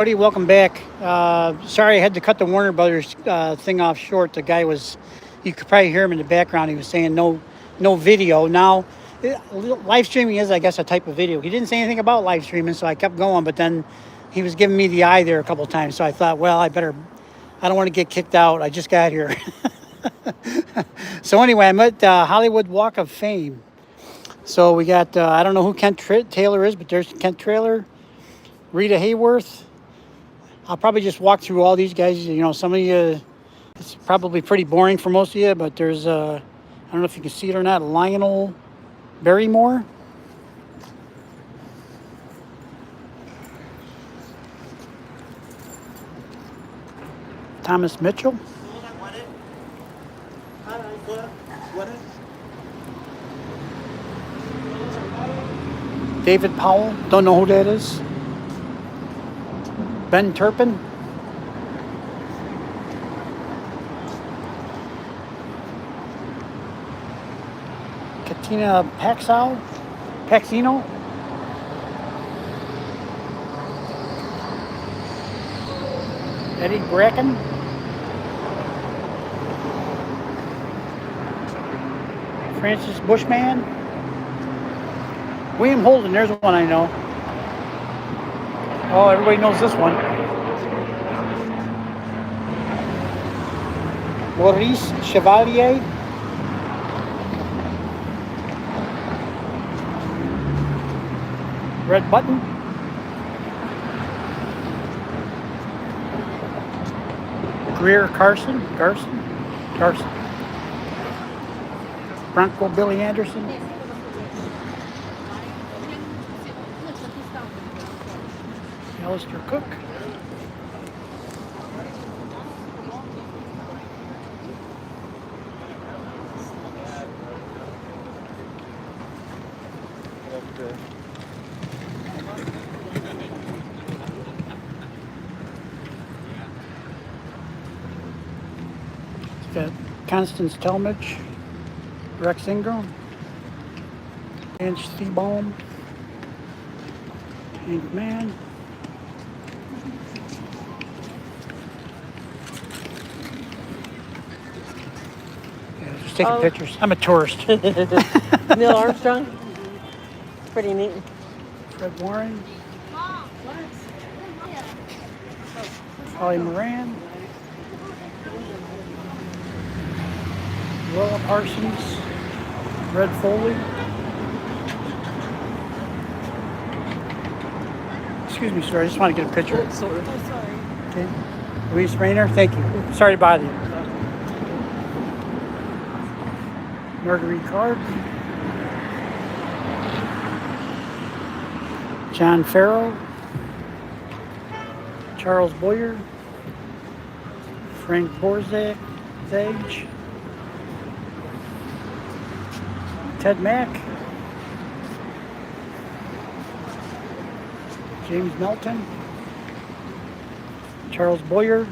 Cody, welcome back. Sorry I had to cut the Warner Brothers thing off short. The guy was, you could probably hear him in the background. He was saying no video. Now, live streaming is, I guess, a type of video. He didn't say anything about live streaming, so I kept going. But then he was giving me the eye there a couple of times. So I thought, well, I don't want to get kicked out. I just got here. So anyway, I'm at the Hollywood Walk of Fame. So we got, I don't know who Kent Taylor is, but there's Kent Taylor, Rita Hayworth. I'll probably just walk through all these guys. You know, some of you, it's probably pretty boring for most of you, but there's, I don't know if you can see it or not, Lionel Barrymore. Thomas Mitchell. David Powell, don't know who that is. Ben Turpin. Katina Paxino. Eddie Bracken. Francis Bushman. William Holden, there's one I know. Oh, everybody knows this one. Maurice Chevalier. Red Button. Greer Garson. Bronco Billy Anderson. Alistair Cook. Got Constance Talmadge, Rex Ingram, Ange Seabaum, Hank Mann. Just taking pictures. I'm a tourist. Neil Armstrong. Pretty neat. Fred Warren. Holly Moran. Willa Parsons. Red Foley. Excuse me, sir. I just want to get a picture. Oh, sorry. Okay. Louise Rayner, thank you. Sorry to bother you. Marguerite Card. John Farrow. Charles Boyer. Frank Borzage. Ted Mack. James Melton. Charles Boyer.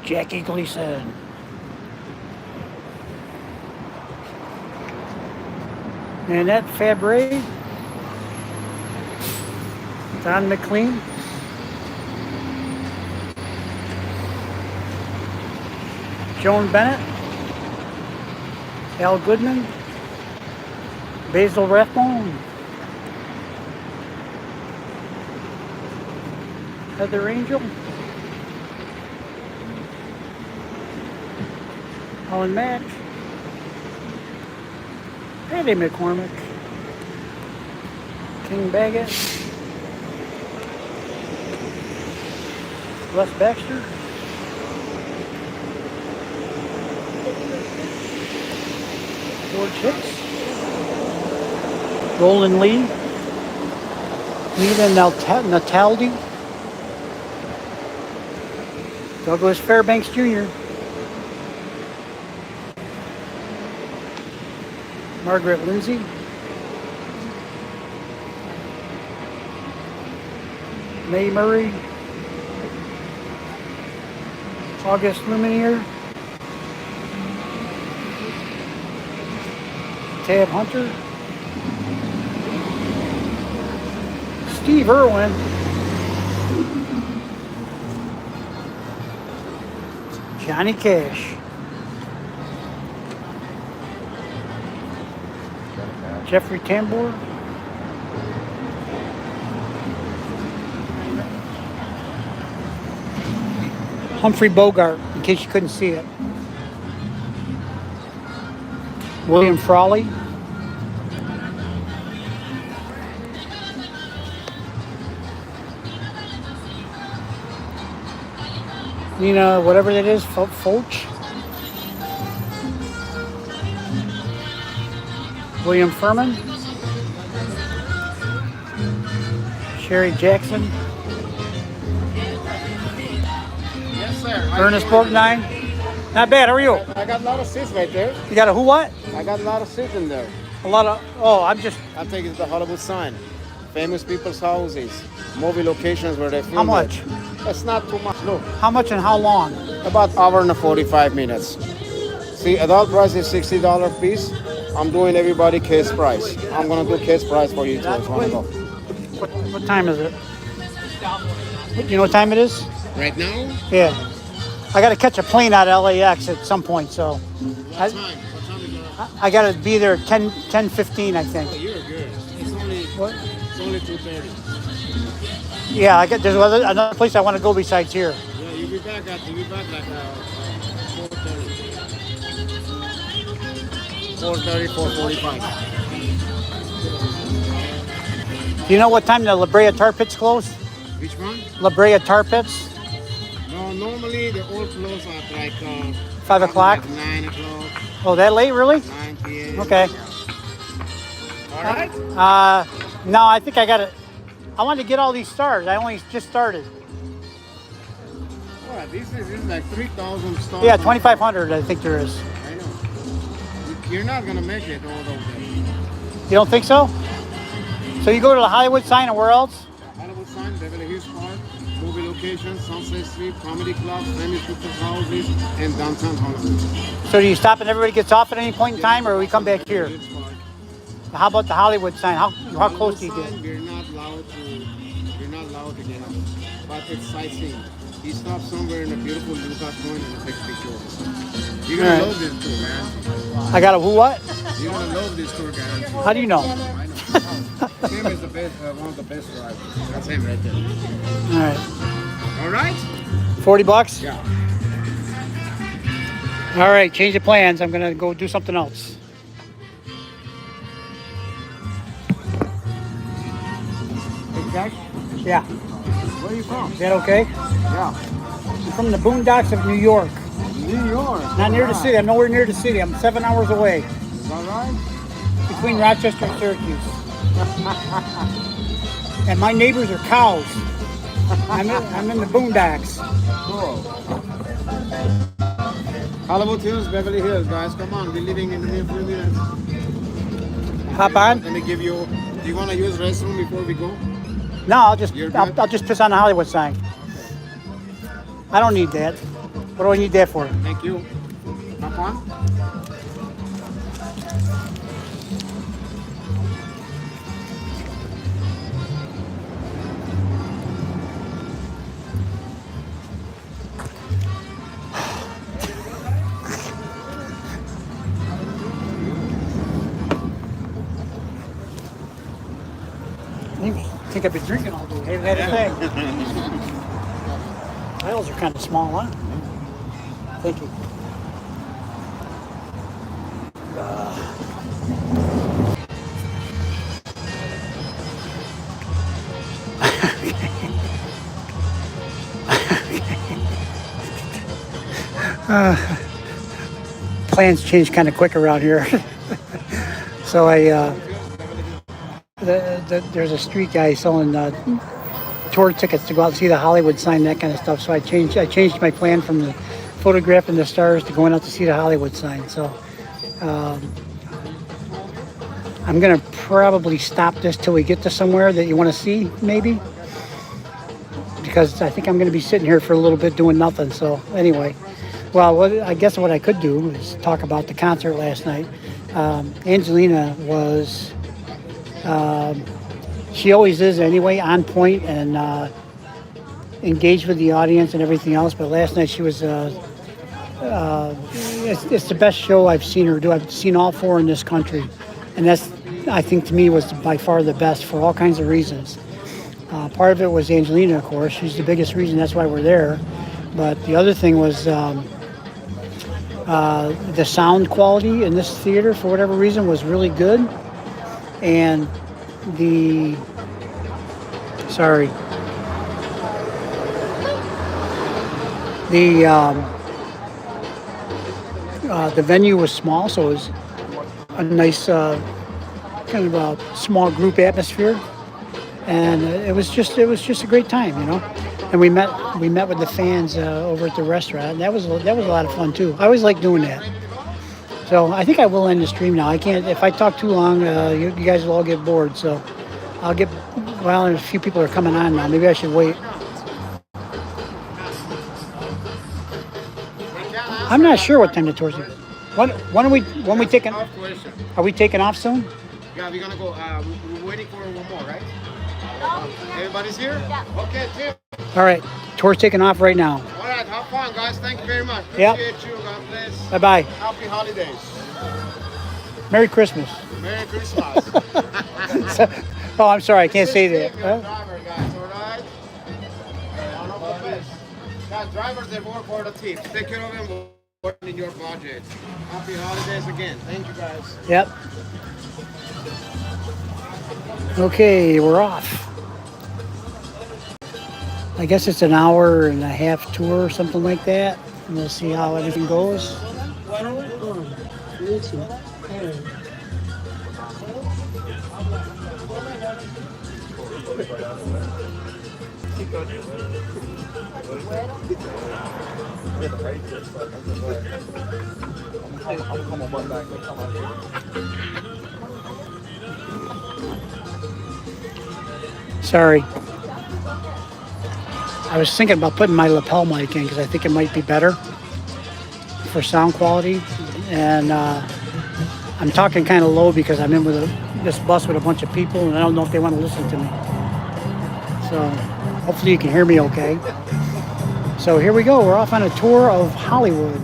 Jackie Gleason. Annette Fabre. Don McLean. Joan Bennett. Al Goodman. Basil Rathbone. Heather Angel. Alan Mack. Patty McCormick. King Baggett. Les Baxter. George Hicks. Roland Lee. Nina Nataldi. Douglas Fairbanks Jr. Margaret Lindsay. Mae Murray. August Lumineer. Tab Hunter. Steve Irwin. Johnny Cash. Jeffrey Tambor. Humphrey Bogart, in case you couldn't see it. William Frawley. Nina, whatever that is, Foch. William Furman. Sherry Jackson. Yes, sir. Ernest Borgnine. Not bad, how are you? I got a lot of seats right there. You got a who what? I got a lot of seats in there. A lot of, oh, I'm just, I think it's the Hollywood sign. Famous people's houses, movie locations where they film. how much? It. It's not too much, look. How much and how long? About hour and 45 minutes. See, adult price is $60 a piece. I'm doing everybody case price. I'm gonna do case price for you too if you wanna go. What time is it? You know what time it is? Right now? Yeah. I got to catch a plane out of LAX at some point, so. What time? What time is it? I got to be there at 10:15, I think. Oh, you're good. It's only What? 2:30. Yeah, there's another place I want to go besides here. Yeah, you'll be back like 4:30, 4:45. Do you know what time the La Brea Tar Pits close? Which one? La Brea Tar Pits? No, normally they all close at like 5 o'clock? 9 o'clock, Oh, that late, really? 9 p.m. Okay. All right. No, I think I got it. I want to get all these stars. I only just started. All right, this is like 3,000 stars. Yeah, 2,500 I think there is. I know. You're not gonna make it all of them. You don't think so? So you go to the Hollywood sign and where else? Hollywood sign, Beverly Hills Park, movie locations, Sunset Strip, comedy clubs, famous people's houses, and downtown Hollywood. So do you stop and everybody gets off at any point in time, or we come back here? Hills Park. How about the Hollywood sign? How close do you Hollywood get? sign, You're not allowed to get up. But it's sightseeing. You stop somewhere in a beautiful lookout point and take pictures. You're gonna All right. love this tour, man. I got a who what? You're gonna love this tour, guys. How do you know? I know. Tim is the best, one of the best drivers. That's him right there. All right. All right? $40? Yeah. All right, change the plans. I'm gonna go do something else. Hey, Josh? Yeah. Where are you from? Is that okay? Yeah. I'm from the boondocks of New York. New York. Not near the city. I'm nowhere near the city. I'm 7 hours away Is that right? between Rochester and Syracuse. And my neighbors are cows. I'm in the boondocks. Cool. Hollywood Hills, Beverly Hills, guys. Come on, we're leaving in a few minutes. Hop on? Let me give you. Do you want to use restroom before we go? No, I'll just You're I'll, good? I'll just piss on the Hollywood sign. I don't need that. What do I need that for? Thank you. Hop on. I think I've been drinking all day. Haven't had a thing. Aisles are kind of small, huh? Thank you. Plans change kind of quick around here. So there's a street guy selling tour tickets to go out and see the Hollywood sign, that kind of stuff. So I changed my plan from the photographing the stars to going out to see the Hollywood sign. So I'm gonna probably stop this till we get to somewhere that you want to see, maybe, because I think I'm gonna be sitting here for a little bit doing nothing. So anyway, well, I guess what I could do is talk about the concert last night. Angelina was. She always is anyway, on point and engaged with the audience and everything else. But last night she was it's the best show I've seen her do. I've seen all four in this country, and that's, I think, to me, was by far the best for all kinds of reasons. Part of it was Angelina, of course. She's the biggest reason. That's why we're there. But the other thing was the sound quality in this theater, for whatever reason, was really good. And the the venue was small, so it was a nice kind of a small group atmosphere, and it was just a great time, you know. And we met with the fans over at the restaurant, and that was a lot of fun too. I always like doing that. So I think I will end the stream now. I can't, if I talk too long, you guys will all get bored. So I'll get, well, a few people are coming on now. Maybe I should wait. I'm not sure what time the tour's is. When are we taking? Are we taking off soon? Yeah, we're gonna go. We're waiting for one more, right? Everybody's here? Yeah. Okay, Tim. All right, tour's taking off right now. All right, have fun, guys. Thank you very much. Yep. Appreciate you. God bless. Bye-bye. Happy holidays. Merry Christmas. Merry Christmas. Oh, I'm sorry, I can't say that. Driver, guys, all right? Guys, drivers, they work for the tips. Take care of them. Work in your budget. Happy holidays again. Thank you, guys. Yep. Okay, we're off. I guess it's an hour and a half tour or something like that. And we'll see how everything goes. Sorry. I was thinking about putting my lapel mic in because I think it might be better for sound quality. And I'm talking kind of low because I'm in with this bus with a bunch of people and I don't know if they want to listen to me. So hopefully you can hear me okay. So here we go. We're off on a tour of Hollywood.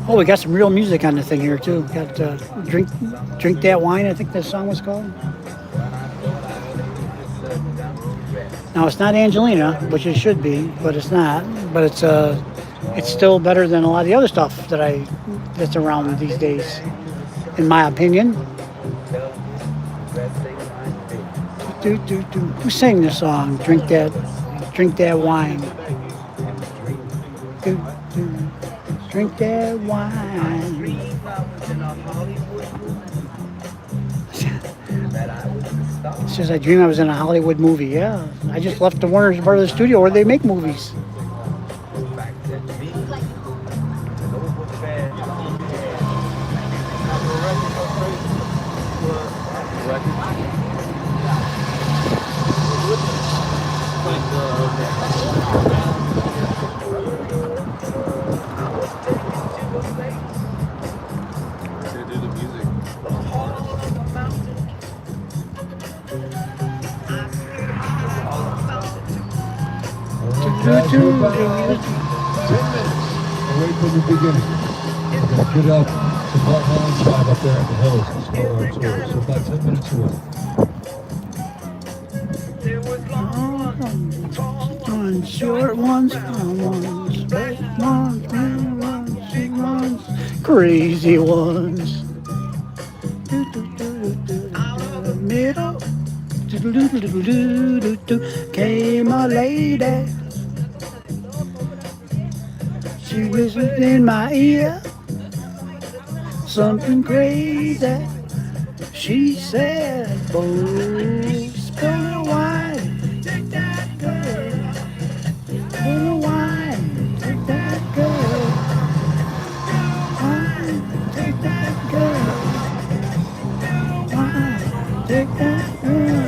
Oh, we got some real music on the thing here too. Got Drink That Wine, I think that song was called. Now it's not Angelina, which it should be, but it's not. But it's still better than a lot of the other stuff that's around these days, in my opinion. Who sang this song? Drink that wine. Drink that wine. It says I dream I was in a Hollywood movie. Yeah, I just left the Warner Brothers studio where they make movies. Right from the beginning. We're going to get up to Button 5 up there in the hills and start our tour. So about 10 minutes away. Ones, short ones, long ones, big ones, middle ones, big ones, crazy ones. Middle, came a lady. She whispered in my ear something crazy. She said, "Oh, spill the wine, take that girl. Spill the wine, take that girl. Wine, take that girl. Wine, take that girl."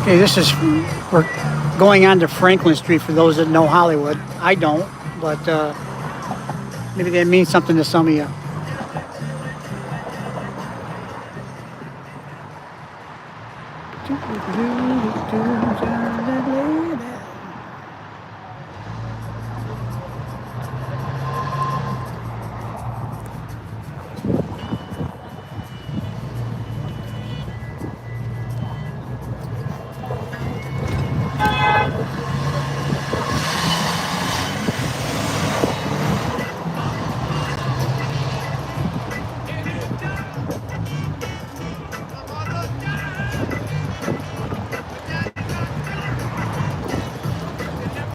Okay, we're going on to Franklin Street for those that know Hollywood. I don't, but maybe that means something to some of you.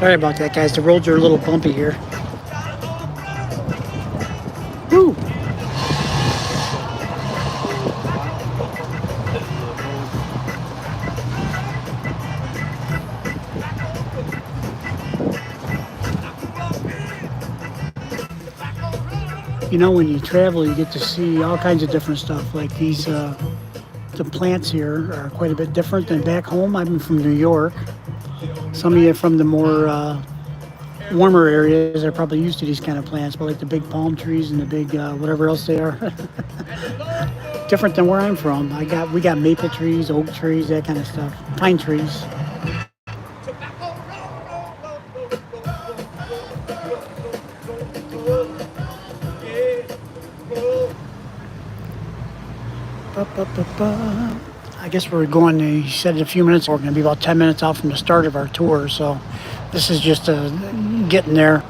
Sorry about that, guys. The roads are a little bumpy here. Woo! You know, when you travel, you get to see all kinds of different stuff. Like these, the plants here are quite a bit different than back home. I'm from New York. Some of you from the more warmer areas are probably used to these kind of plants, but like the big palm trees and the big whatever else they are. Different than where I'm from. We got maple trees, oak trees, that kind of stuff. Pine trees. I guess we're going to, he said in a few minutes, we're going to be about 10 minutes out from the start of our tour. So this is just getting there.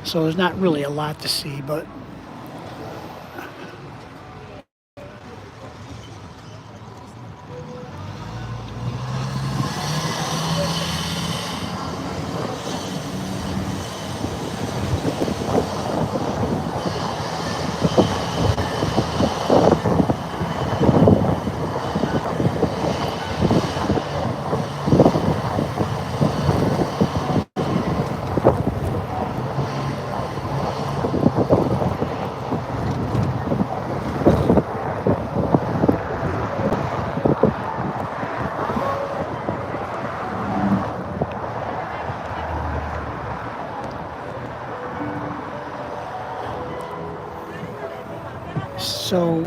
So there's not really a lot to see, but so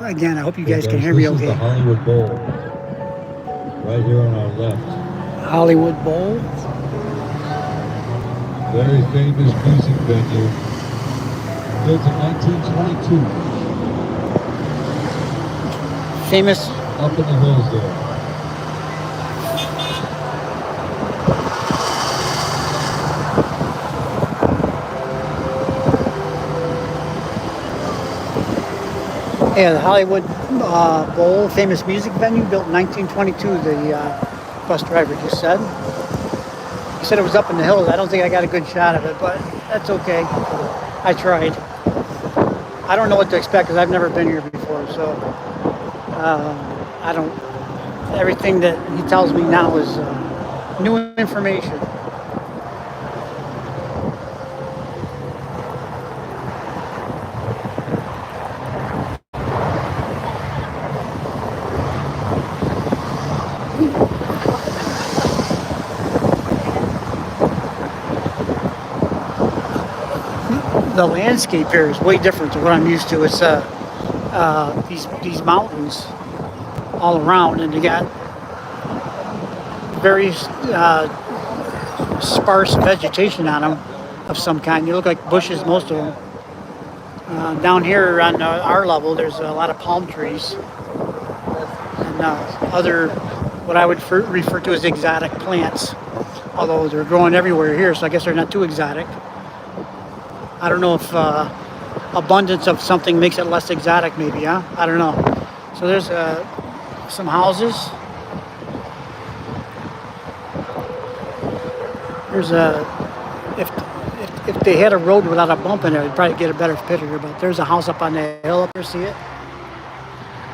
again, I hope you guys can hear me This is the okay. Hollywood Bowl. Right here on our left. Hollywood Bowl. Very famous music venue. Built in 1922. Famous. Up in the hills there. Yeah, the Hollywood Bowl, famous music venue, built in 1922, the bus driver just said. He said it was up in the hills. I don't think I got a good shot of it, but that's okay. I tried. I don't know what to expect because I've never been here before, so I don't, everything that he tells me now is new information. The landscape here is way different to what I'm used to. It's these mountains all around, and you got very sparse vegetation on them of some kind. You look like bushes, most of them. Down here on our level, there's a lot of palm trees and other what I would refer to as exotic plants, although they're growing everywhere here, so I guess they're not too exotic. I don't know if abundance of something makes it less exotic, maybe, huh? I don't know. So there's some houses. There's if they had a road without a bump in it, I'd probably get a better picture here. But there's a house up on that hill up there. See it?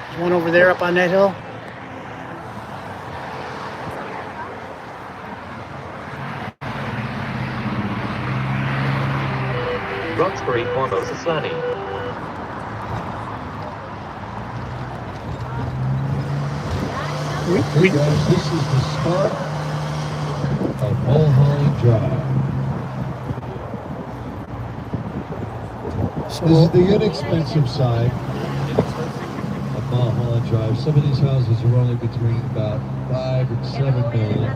There's one over there up on that hill. Roxbury, Formosa, Slani. Hey guys, this is the start of Mulholland Drive. So This is the inexpensive side of Mulholland Drive. Some of these houses are only between about 5 and 7 million.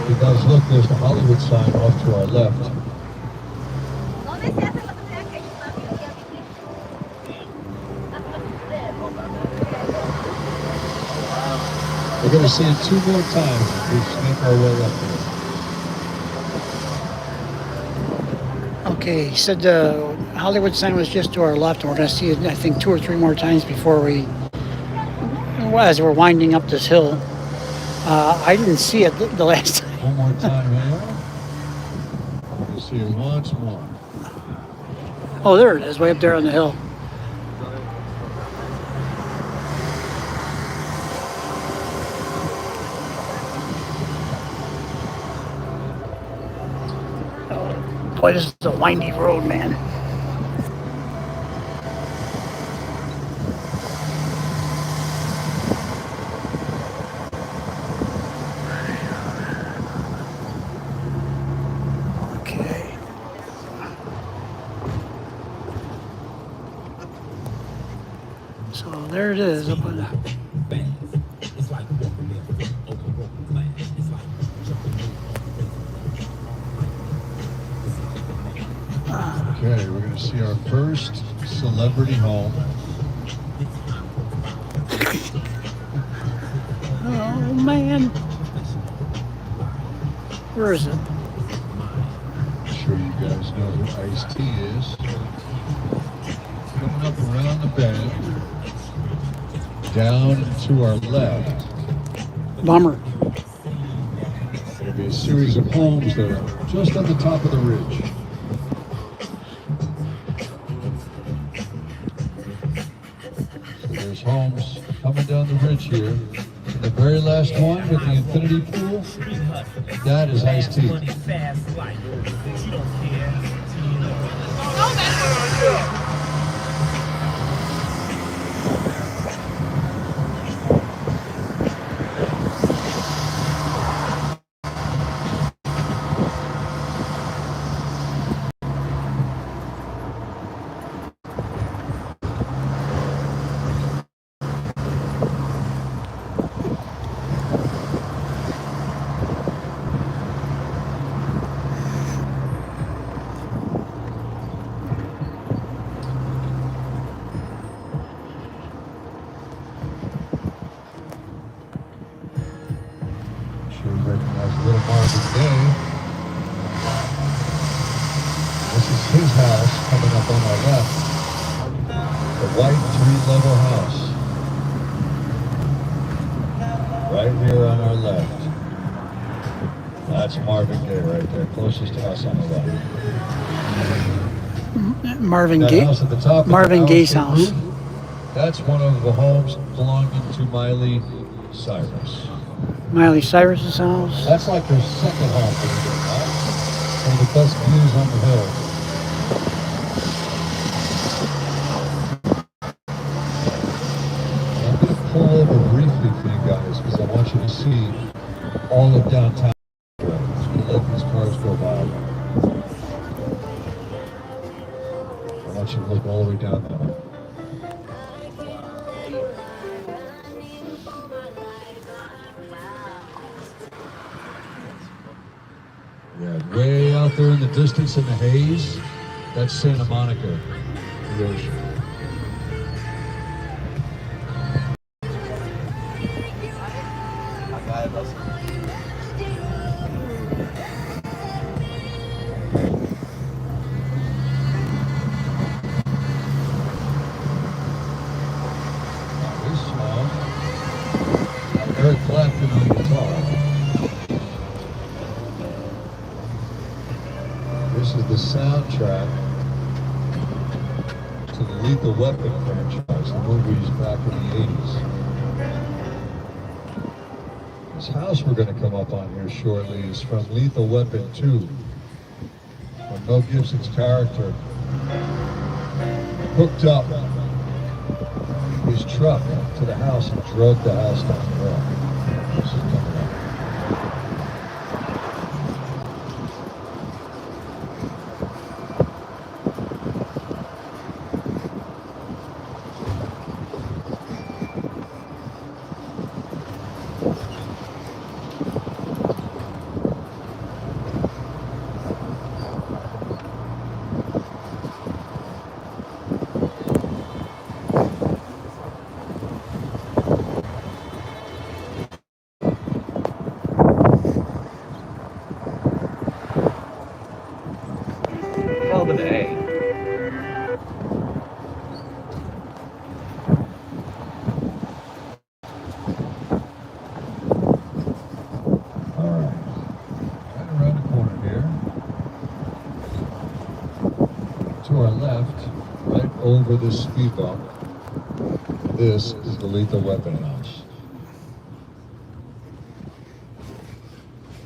You guys look, there's the Hollywood sign off to our left. We're going to see it 2 more times as we sneak our way up there. okay, he said the Hollywood sign was just to our left, and we're going to see it, I think, 2 or 3 more times before we, as we're winding up this hill. I didn't see it the last time. One more time here. We're going to see it once more. Oh, there it is, way up there on the hill. Boy, this is a windy road, man. Okay. So there it is up on the... Okay, we're going to see our first celebrity home. Oh, man. Where is it? I'm sure you guys know who Ice-T is. Coming up around the bend, down to our left. Bummer. There'll be a series of homes that are just on the top of the ridge. There's homes coming down the ridge here. And the very last one with the infinity pool, that is Ice-T. Sure you recognize Little Marvin Gaye. This is his house coming up on our left. The white 3-level house. Right here on our left. That's Marvin Gaye right there, closest to us on the left. Marvin That Gaye. house at the top of the Marvin Gaye's the house. roof, that's one of the homes belonging to Miley Cyrus. Miley Cyrus's house. That's like their second home, believe it or not. One of the best views on the hill. I'm going to pull over briefly for you guys because I want you to see all of downtown. I'm just going to let these cars go by. I want you to look all the way down there. Yeah, way out out there in the distance in the haze, that's Santa Monica, the ocean. This song, Eric Clapton on guitar. This is the soundtrack to the Lethal Weapon franchise, the movies back in the 80s. This house we're going to come up on here shortly is from Lethal Weapon 2, when Mel Gibson's character hooked up his truck to the house and drove the house down the road. This is coming up. Melbourne A. Alright, right around the corner here. To our left, right over this speed bump, this is the Lethal Weapon house.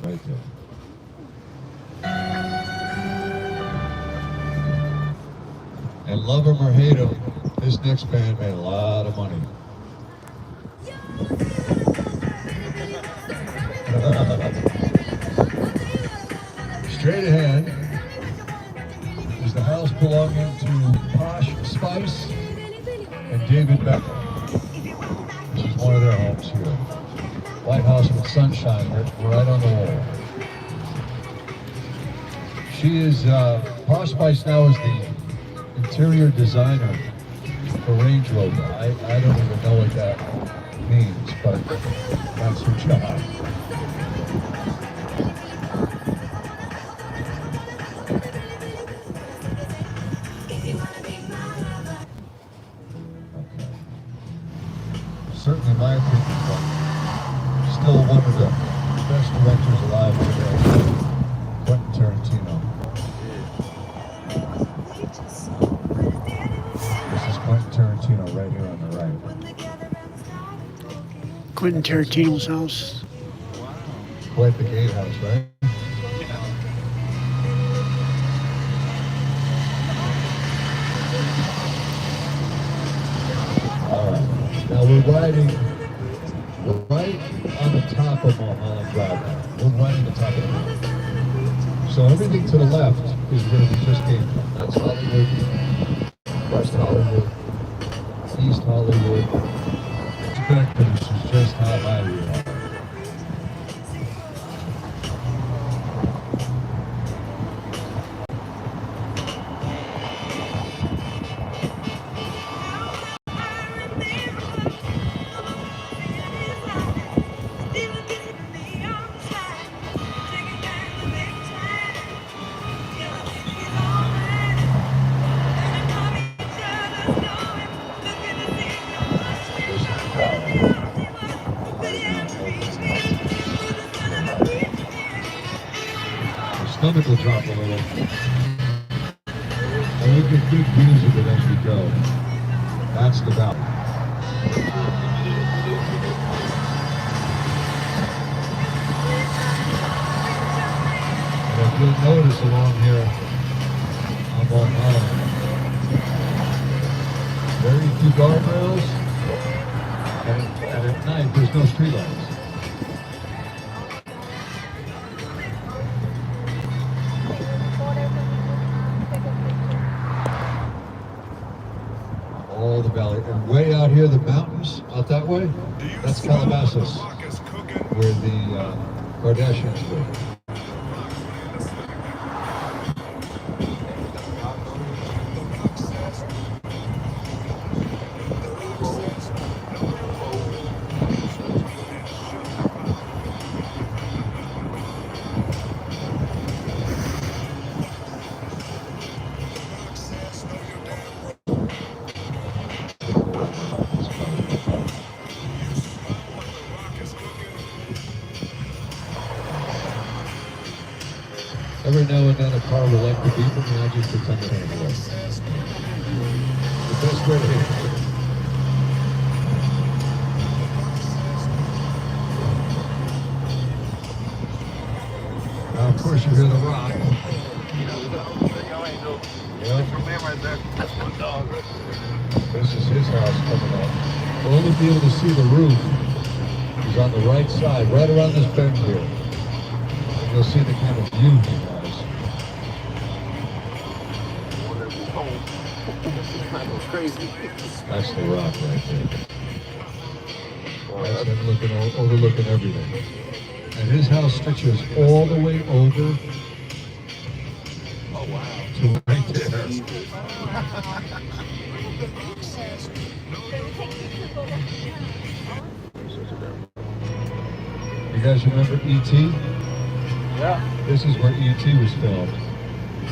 Right there. And love him or hate him, this next band made a lot of money. Straight ahead is the house belonging to Posh Spice and David Beckham. This is one of their homes here. White House with sunshine right on the wall. She is, Posh Spice now is the interior designer for Range Rover. I don't even know what that means, but that's her job. Okay. Certainly, in my opinion, still one of the best directors alive today, Quentin Tarantino. Quentin Tarantino right here on the right. Quentin Tarantino's house. Quite the gatehouse, right? Alright, now we're right on the top of Mulholland Drive now. We're right on the top of the mountain. So everything to the left is where we just came from. That's Hollywood, West Hollywood, East Hollywood. Expect this is just how high we are. Stomach will drop a little. And we get good views of it as we go. That's the valley. And if you'll notice along here on Long Island, very few guardrails, and at night there's no streetlights. All the valley, and way out here, the mountains out that way, that's Calabasas, where the Kardashians live. Every now and then a car will like to beep and I'll just pretend it ain't away. The best way to hit it. Now, of course, you hear the rock. Yep. This is his house coming up. We'll only be able to see the roof. He's on the right side, right around this bend here. And you'll see the kind of view he has. Crazy. That's the rock right there. That's him overlooking everything. And his house stretches all the way over. Oh wow. To right there. You guys remember E.T.? Yeah. This is where E.T. was filmed.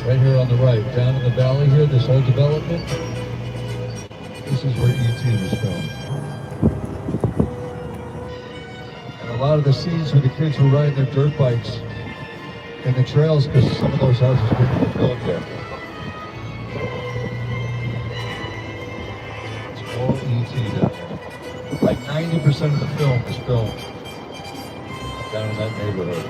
Right here on the right, down in the valley here, this whole development. This is where E.T. was filmed. And a lot of the scenes where the kids were riding their dirt bikes in the trails, because some of those houses couldn't be built yet. It's all E.T. down there. Like 90% of the film is filmed down in that neighborhood.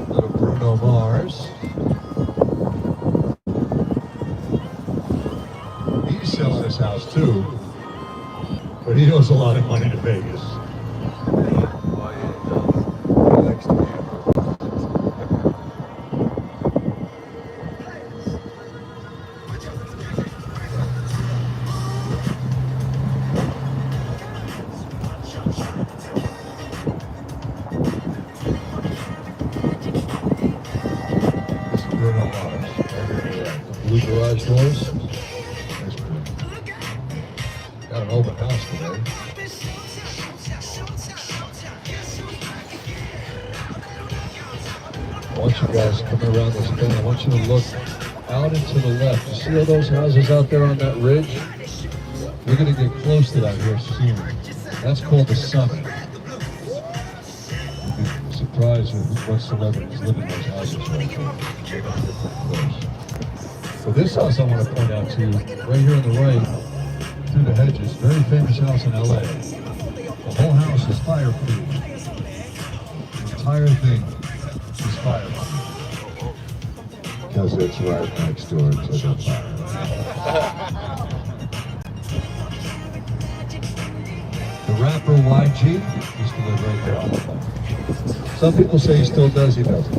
Little Bruno Mars. He's selling his house too, but he owes a lot of money to Vegas. He likes to gamble. This is Bruno Mars. Blue garage doors. That's good. Got an open house today. I want you guys coming around this bend. I want you to look out and to the left. You see all those houses out there on that ridge? We're going to get close to that here soon. That's called the summit. You'd be surprised with what celebrities live in those houses right there. So this house I want to point out to you, right here on the right, through the hedges, very famous house in LA. The whole house is fireproof. The entire thing is fireproof. Because it's right next door to the fire. The rapper YG used to live right there on the fire. Some people say he still does, he doesn't.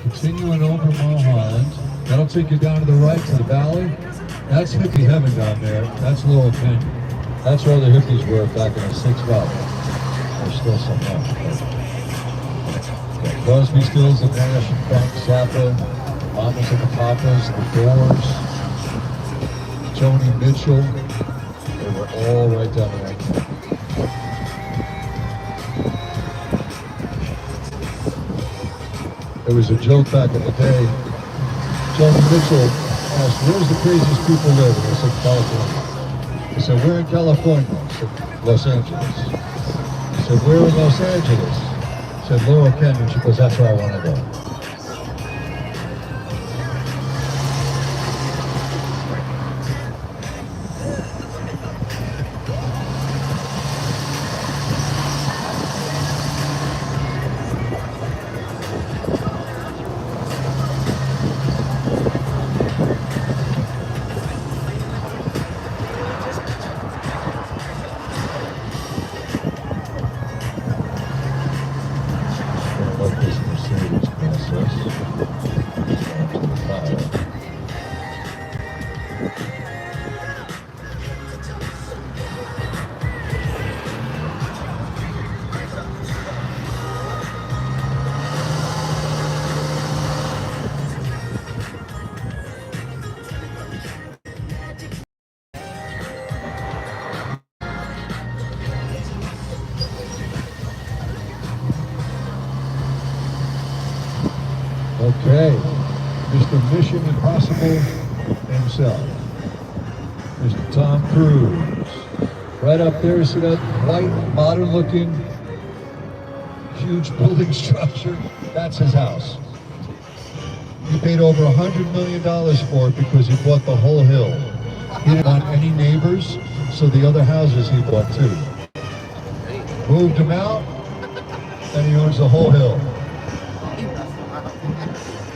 Continuing over Mulholland, that'll take you down to the right to the valley. That's hippie heaven down there. That's Laurel Canyon. That's where the hippies were back in the 6th Valley. There's still some left. Crosby, Stills, and Nash, and Frank Zappa, Mamas and the Papas, the Doors, Joni Mitchell. They were all right down the right. There was a joke back in the day. Joni Mitchell asked, where's the craziest people live? And I said, California. He said, where in California? I said, Los Angeles. He said, where in Los Angeles? I said, Laurel Canyon. She goes, that's where I want to go. I love this Mercedes car. Okay, Mr. Mission Impossible himself, Mr. Tom Cruise. Right up there, you see that white, modern-looking, huge building structure? That's his house. He paid over $100 million for it because he bought the whole hill. He didn't want any neighbors, so the other houses he bought too. Moved him out, and he owns the whole hill.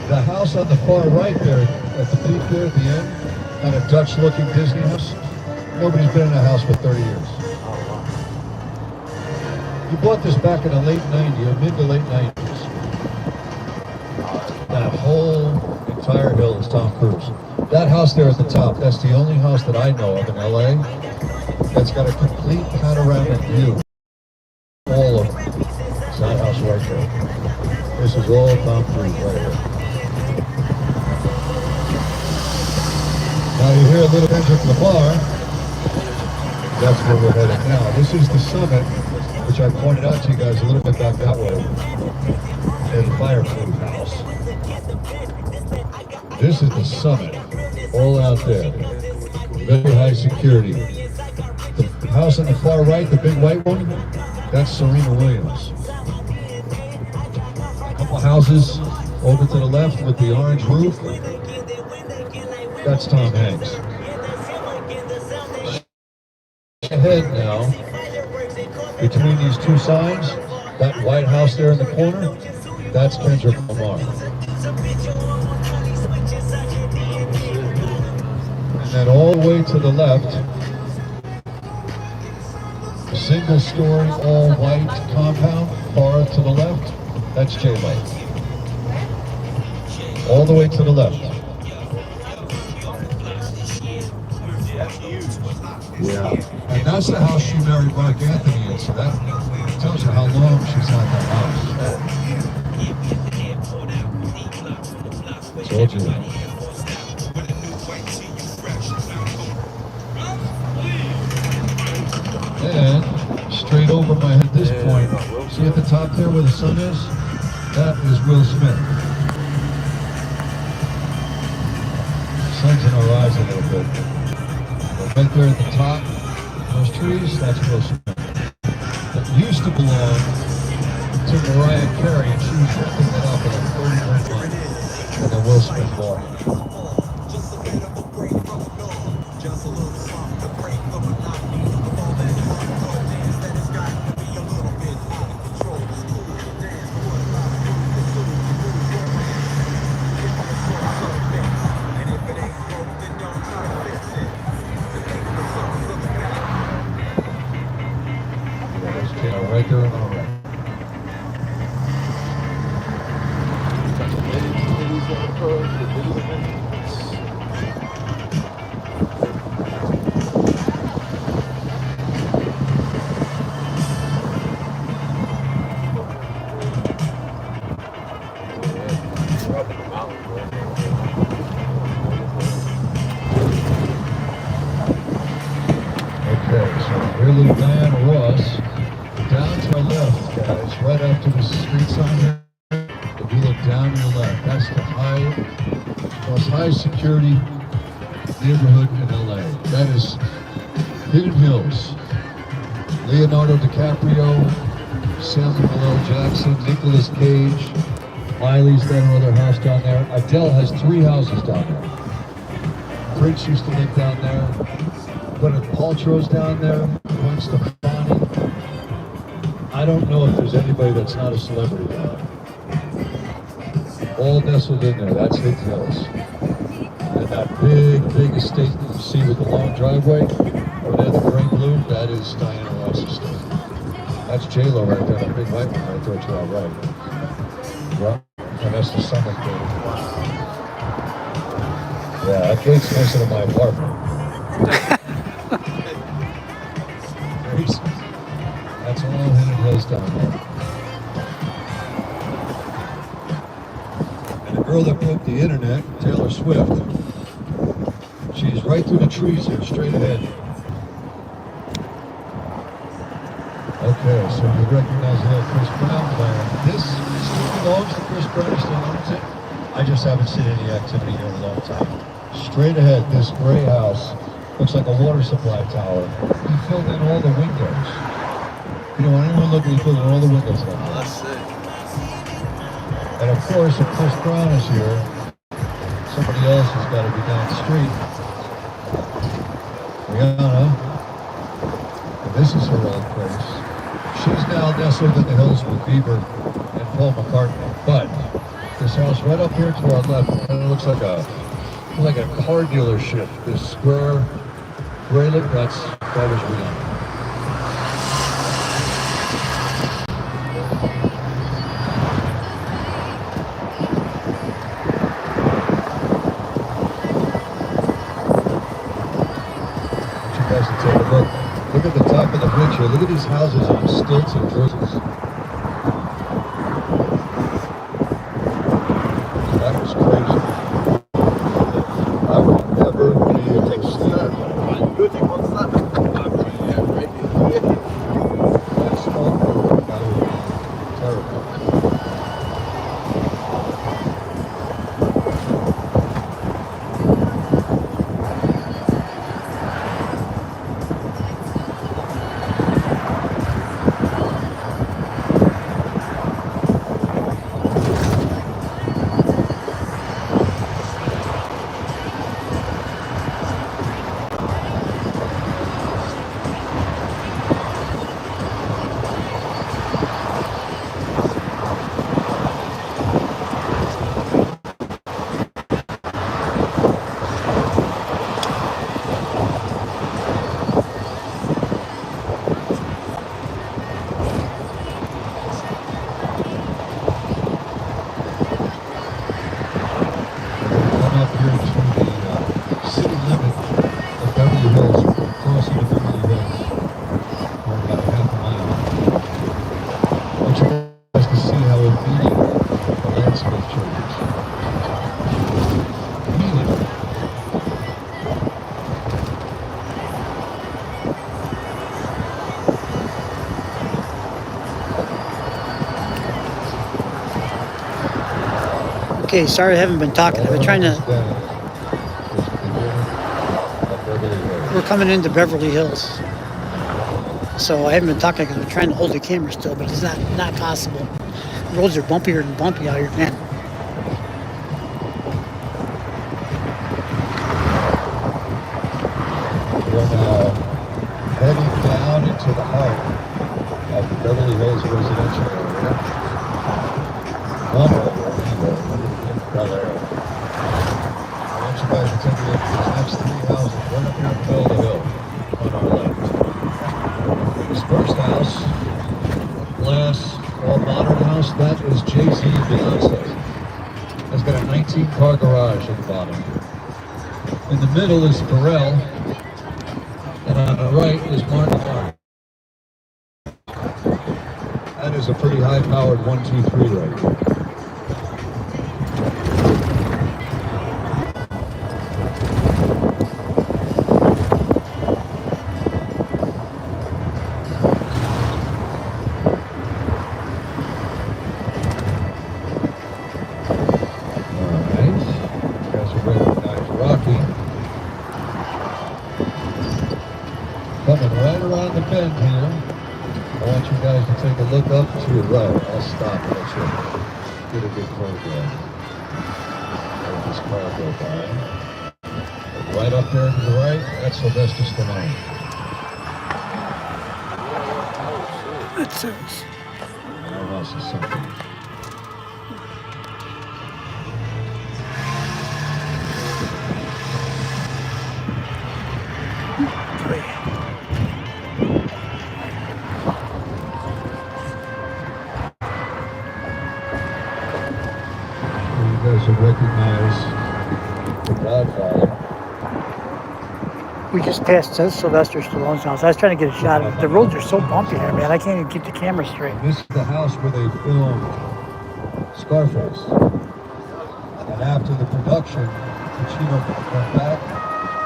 The house on the far right there, at the peak there at the end, had a Dutch-looking Disney house. Nobody's been in a house for 30 years. He bought this back in the late 90s, or mid to late 90s. That whole entire hill is Tom Cruise. That house there at the top, that's the only house that I know of in LA that's got a complete panoramic view. All of it. It's that house right there. This is all Tom Cruise right here. Now you hear a little engine from the bar. That's where we're headed now. This is the summit, which I pointed out to you guys a little bit back that way. There's the fireproof house. This is the summit, all out there. Very high security. The house on the far right, the big white one, that's Serena Williams. A couple houses over to the left with the orange roof. That's Tom Hanks. Ahead now, between these two signs, that white house there in the corner, that's Kendrick Lamar. And then all the way to the left, a single-story, all-white compound, far to the left, that's J-Lo. All the way to the left. Yeah, and that's the house she married Mark Anthony in, so that tells you how long she's had that house. Told you that. And straight over my head at this point, see at the top there where the sun is? That is Will Smith. The sun's in our eyes a little bit. Right there at the top, those trees, that's Will Smith. That used to belong to Mariah Carey, and she was ripping it up in a 31 line. And then Will Smith bought it. Right there on our right. Okay, so really Diana Ross. Down to our left, guys, right after the street sign here. If you look down to your left, that's the most high security neighborhood in LA. That is Hidden Hills. Leonardo DiCaprio, Samuel L. Jackson, Nicolas Cage, Miley's got another house down there. Adele has 3 houses down there. Prince used to live down there. Gwyneth Paltrow's down there. Gwen Stefani. I don't know if there's anybody that's not a celebrity now. All nestled in there, that's Hidden Hills. And that big estate that you see with the long driveway, over there, the gray blue, that is Diana Ross's estate. That's J-Lo right there, that big white one right there to our right. Yep, and that's the summit gate. Yeah, that gate's nicer than my apartment. That's all Hidden Hills down there. And the girl that broke the internet, Taylor Swift, she's right through the trees here, straight ahead. Okay, so you recognize the little Chris Brown plan. This still belongs to Chris Brown, he still owns it. I just haven't seen any activity here in a long time. Straight ahead, this gray house looks like a water supply tower. He filled in all the windows. You know, when anyone look, he filled in all the windows like that. That's it. And of course, if Chris Brown is here, somebody else has got to be down the street. Rihanna, and this is her old place. She's now nestled in the hills with Bieber and Paul McCartney. But this house right up here to our left, kind of looks like a car dealership. This square railing, that was Rihanna. Take a look. Look at the top of the bridge here. Look at these houses on stilts and bridges. That was crazy. I would never be able to see that. Good, he wants that. That small group, that would be terrible. Okay, sorry I haven't been talking. I've been trying to. We're coming into Beverly Hills, so I haven't been talking because we're trying to hold the camera still, but it's not possible. The roads are bumpier than bumpy out here, man. We're now heading down into the heart of the Beverly Hills residential area. Bel Air. I want you guys to take a look at these next three houses right up here in the middle of the hill on our left. This first house, glass, all modern house, that is Jay-Z and Beyonce. It's got a 19-car garage at the bottom. In the middle is Pharrell, and on the right is Martin Lawrence. That is a pretty high-powered 1-2-3 right there. Coming right around the bend here. I want you guys to take a look up to your right. I'll stop and let you get a good photograph. Let this car go by. And right up there to the right, that's Sylvester Stallone. That's it. Our house is something. You guys will recognize the Godfather. We just passed Sylvester Stallone's house. I was trying to get a shot of it. The roads are so bumpy here, man. I can't even keep the camera straight. This is the house where they filmed Scarface. And after the production, Pacino went back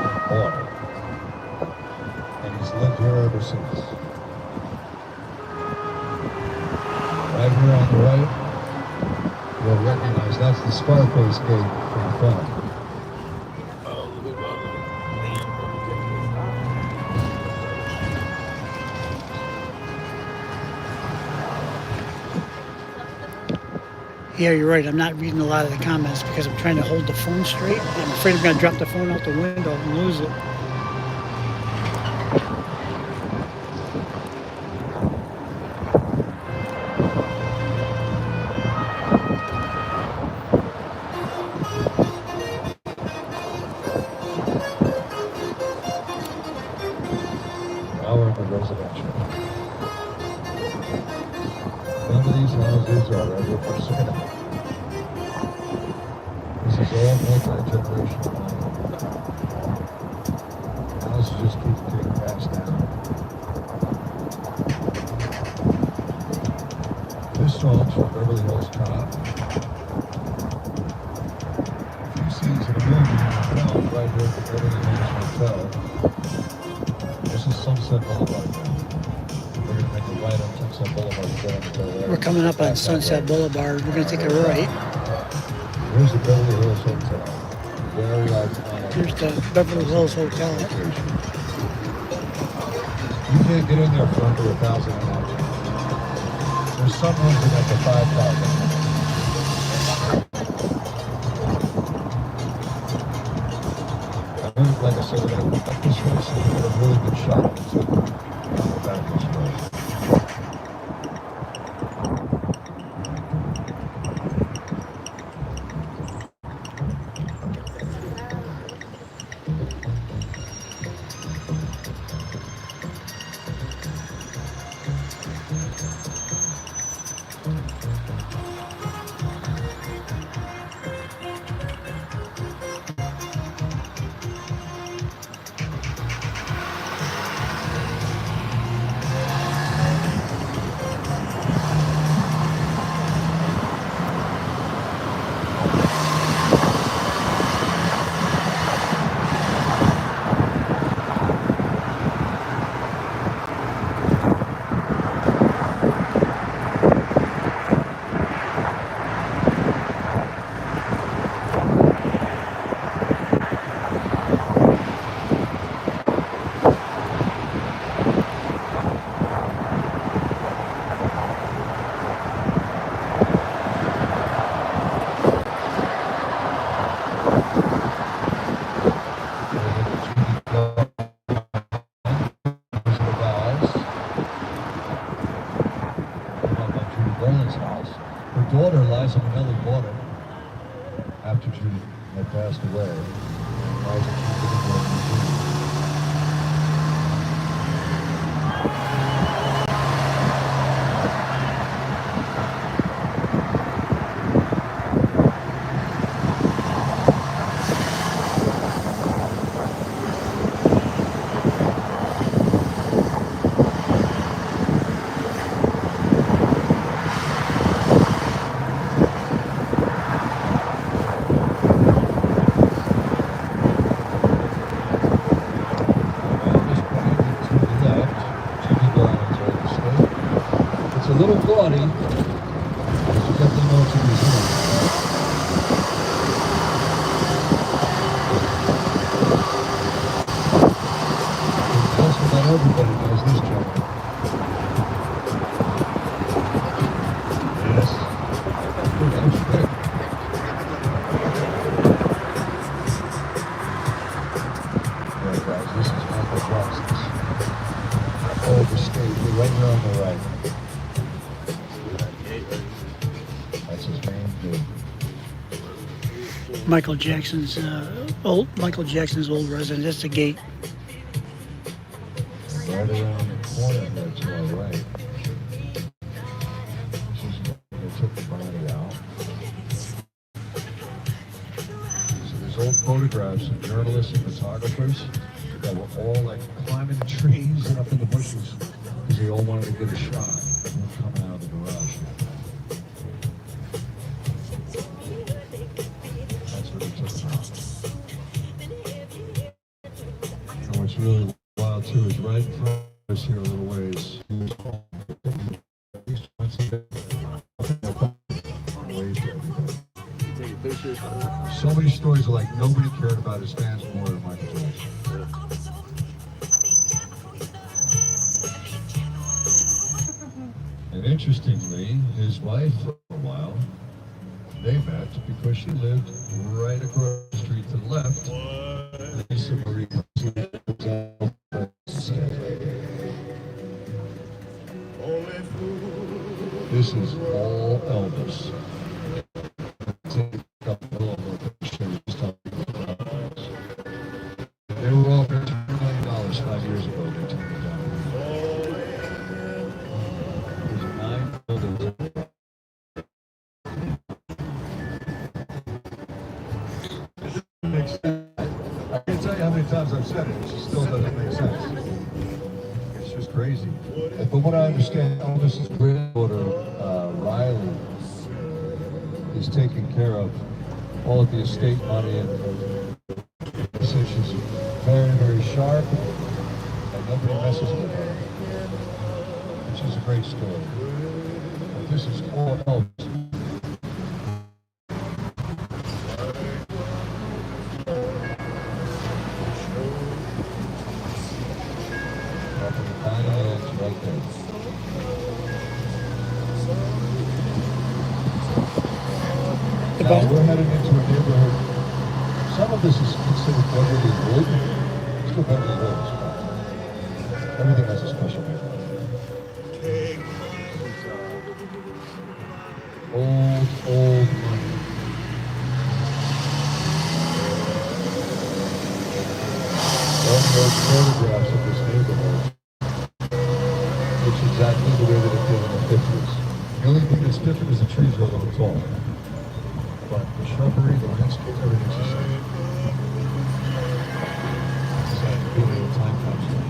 and bought it. And he's lived here ever since. Right here on the right, you'll recognize that That's the Scarface gate from the film. Yeah, you're right. I'm not reading a lot of the comments because I'm trying to hold the phone straight. I'm afraid I'm going to drop the phone out the window and lose it. Now we're in the residential. None of these houses are ever for sale. This is all multi-generational. Houses just keep getting passed down. This song's from Beverly Hills Cop. A few scenes in a movie filmed right here at the Beverly Hills Hotel. This is Sunset Boulevard now. We're going to make a right on Sunset Boulevard to get into there. We're coming up on Sunset Boulevard. We're going to take a right. Here's the Beverly Hills Hotel. Very iconic. Here's the Beverly Hills Hotel. You can't get in there for under $1,000 a night. There's some rooms that are for $5,000. Like I said, we're going to cut this way so we get a really good shot into the back this way. Daughter, Liza Minnelli, bought it after Judy had passed away. Liza kept it in the museum. A little gaudy, but you definitely know it's a museum. Just about everybody knows this job. Yes. Oh, that was quick. Alright guys, this is Michael Jackson's Overstate. We're right here on the right. Michael Jackson's old residence. That's the gate. Right around the corner here to our right. This is where they took the body out. So there's old photographs of journalists and photographers that were all like climbing the trees and up in the bushes because they all wanted to get a shot of them coming out of the garage. And what's really wild too is right in front of us here a little ways. Waved to everybody. So many stories like nobody cared about his fans more than Michael Jackson. And interestingly, his wife for a while, they met because she lived right across the street to the left. Lisa Marie. This is all Elvis. They were all for $2 million 5 years ago. They turned it down. There's 9 buildings. Makes sense. I can't tell you how many times I've said it. It just still doesn't make sense. It's just crazy. And from what I understand, Elvis's granddaughter, Riley, is taking care of all of the estate money, and since she's very, very sharp, and nobody messes with her, which is a great story. But this is all Elvis. Right there. Now we're heading into a neighborhood. Some of this is considered Beverly Wood. Still Beverly Hills. Everything has a special name. Old money. All those photographs of this neighborhood. Looks exactly the way that it did in the 50s. The only thing that's different is the trees are a little tall. But the shrubbery, the landscape, everything's the same. It's like being in a time capsule.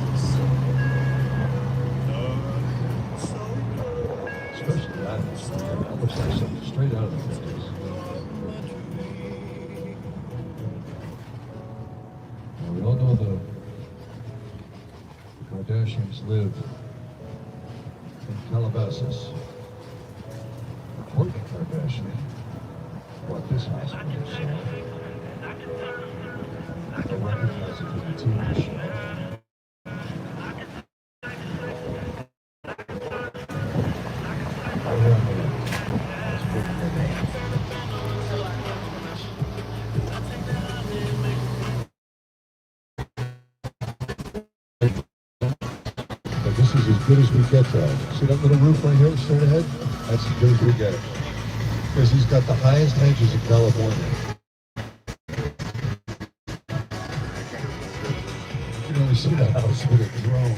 Especially that. That looks like something straight out of the 50s. Now, we all know the Kardashians live in Calabasas. Kourtney Kardashian bought this house for herself. I recognize it from the TV show. This is as good as we get though. See that little roof right here straight ahead? That's as good as we get. Because he's got the highest hedges in California. You can only see that house with a drone.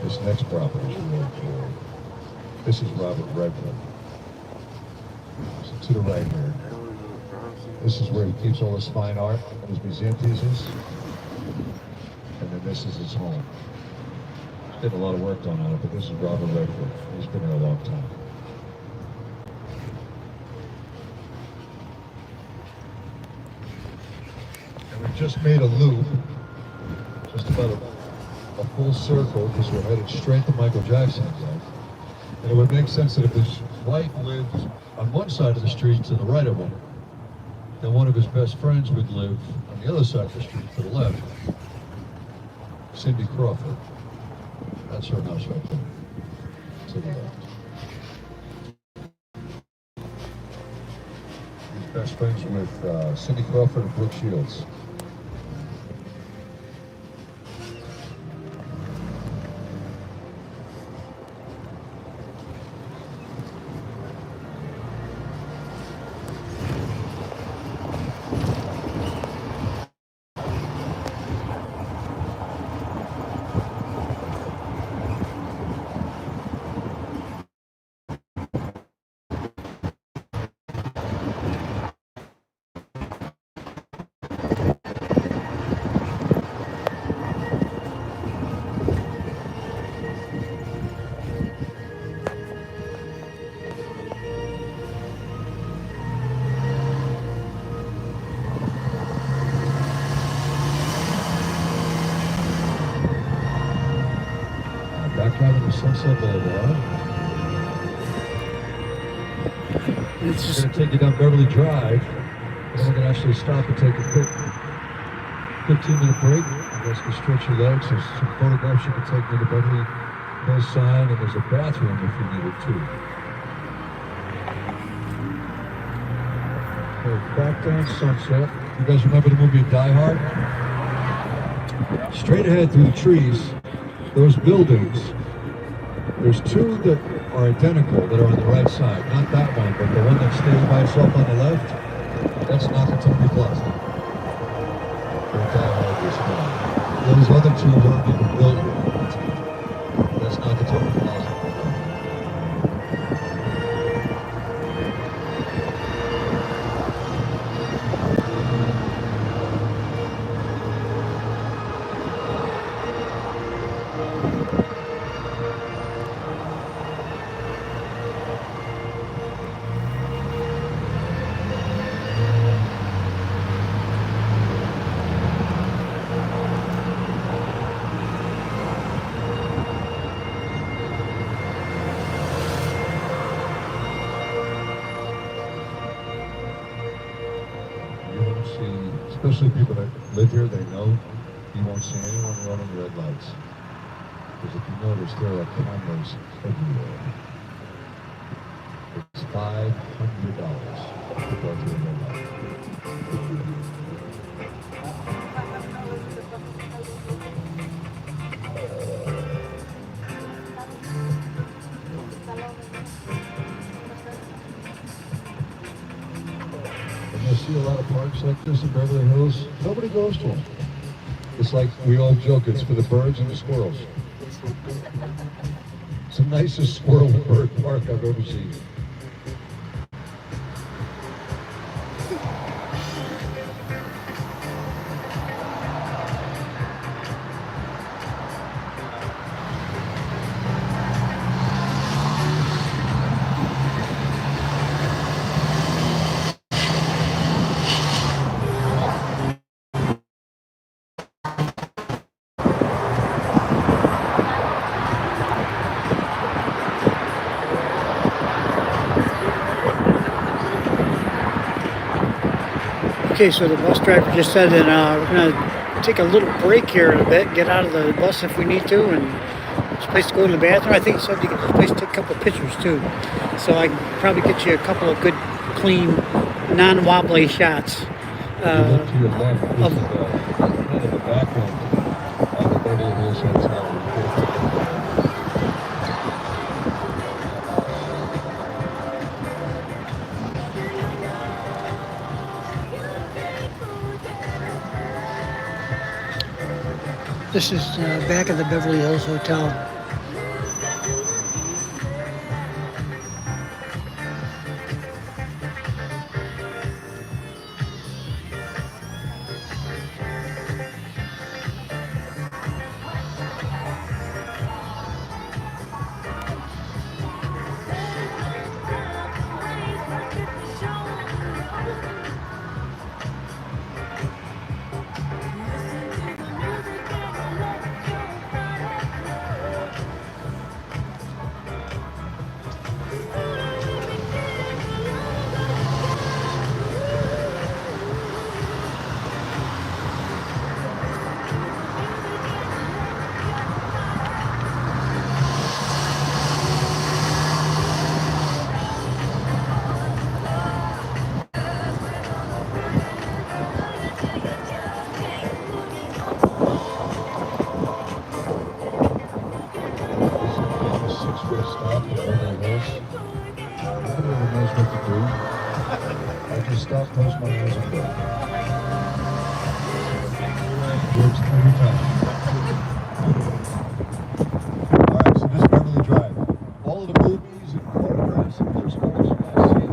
This next property is really cool. This is Robert Redford. So to the right here. This is where he keeps all his fine art and his museum pieces. And then this is his home. He's did a lot of work done on it, but this is Robert Redford. He's been here a long time. And we just made a loop, just about a full circle, because we're headed straight to Michael Jackson's life. And it would make sense that if his wife lived on one side of the street to the right of him, then one of his best friends would live on the other side of the street to the left. Cindy Crawford. That's her house right there, to the left. He's best friends with Cindy Crawford and Brooke Shields. start driving to Sunset Boulevard. It's We're just, going to take you down Beverly Drive, and then we're going to actually stop and take a quick 15-minute break. You guys can stretch your legs. There's some photographs you can take near the Beverly Hills sign, and there's a bathroom if you need it too. Okay, back down Sunset. You guys remember the movie Die Hard? Straight ahead through the trees, those buildings, there's two that are identical that are on the right side. Not that one, but the one that's standing by itself on the left, that's Nakatomi Plaza. Where Die Hard was filmed. Those other two weren't even built yet. That's Nakatomi Plaza. Especially people that live here, they know you won't see anyone running red lights. Because if you notice, there are cameras everywhere. It's $500 to go through a red light. I see a lot of parks like this in Beverly Hills. Nobody goes to them. It's like we all joke, it's for the birds and the squirrels. It's the nicest squirrel and bird park I've ever seen. okay, so the bus driver just said that we're going to take a little break here in a bit, get out of the bus if we need to, and there's a place to go to the bathroom. I think he said you there's a place to take a couple of pictures too. So I can probably get you a couple of good, clean, non-wobbly shots. You look to your left, this is kind of the back end of the Beverly Hills Hotel. This is back of the Beverly Hills Hotel. Stop, close my eyes, and go. Works every time. Alright, so this is Beverly Drive. All of the movies and photographs and first photos you guys see.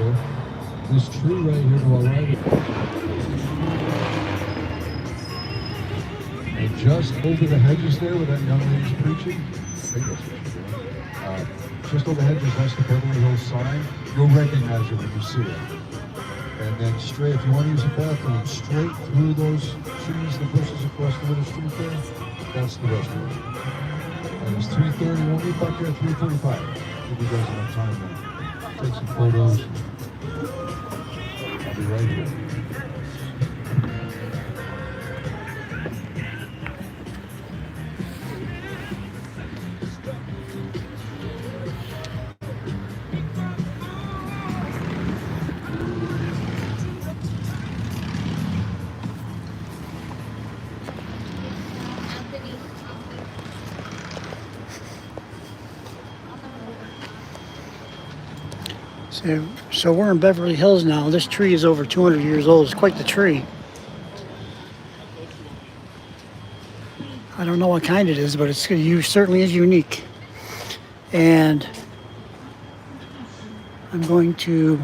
photo. This tree right here to our right. And just over the hedges there where that young lady's preaching, I think that's what she's doing. Just over the hedges, that's the Beverly Hills sign. You'll recognize it when you see it. And then straight, if you want to use the bathroom, straight through those trees, the bushes across the little street there, that's the restaurant. And it's 3:30, we'll meet back here at 3:45. Give you guys enough time to take some photos. I'll be right here. So we're in Beverly Hills now. This tree is over 200 years old. It's quite the tree. I don't know what kind it is, but it certainly is unique. And I'm going to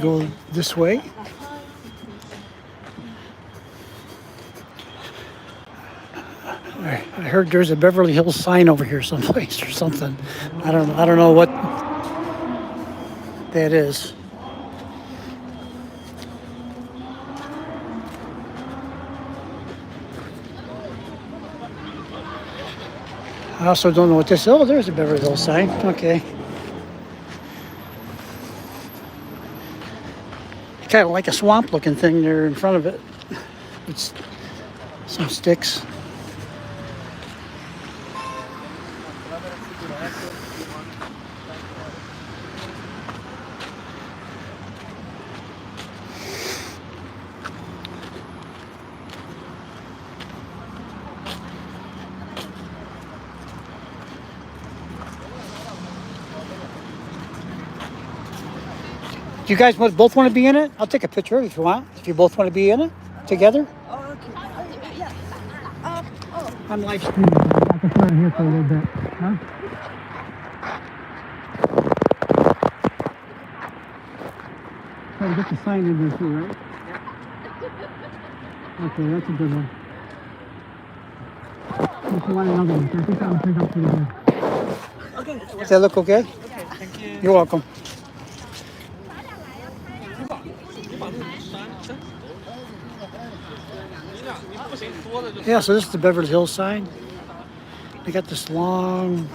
go this way. I heard there's a Beverly Hills sign over here someplace or something. I don't know what that is. I also don't know what this is. Oh, there's a Beverly Hills sign. Okay. Kind of like a swamp looking thing there in front of it. It's some sticks. You guys both want to be in it? I'll take a picture if you want. If you both want to be in it together. Oh, okay. Yeah. I'm live streaming. I can put it here for a little bit. Huh? Try to get the sign in there too, right? Okay, that's a good one. If you want another one, I think that one turned out pretty good. Okay. Does that look okay? Okay, thank you. You're welcome. Yeah, so this is the Beverly Hills sign. They got this long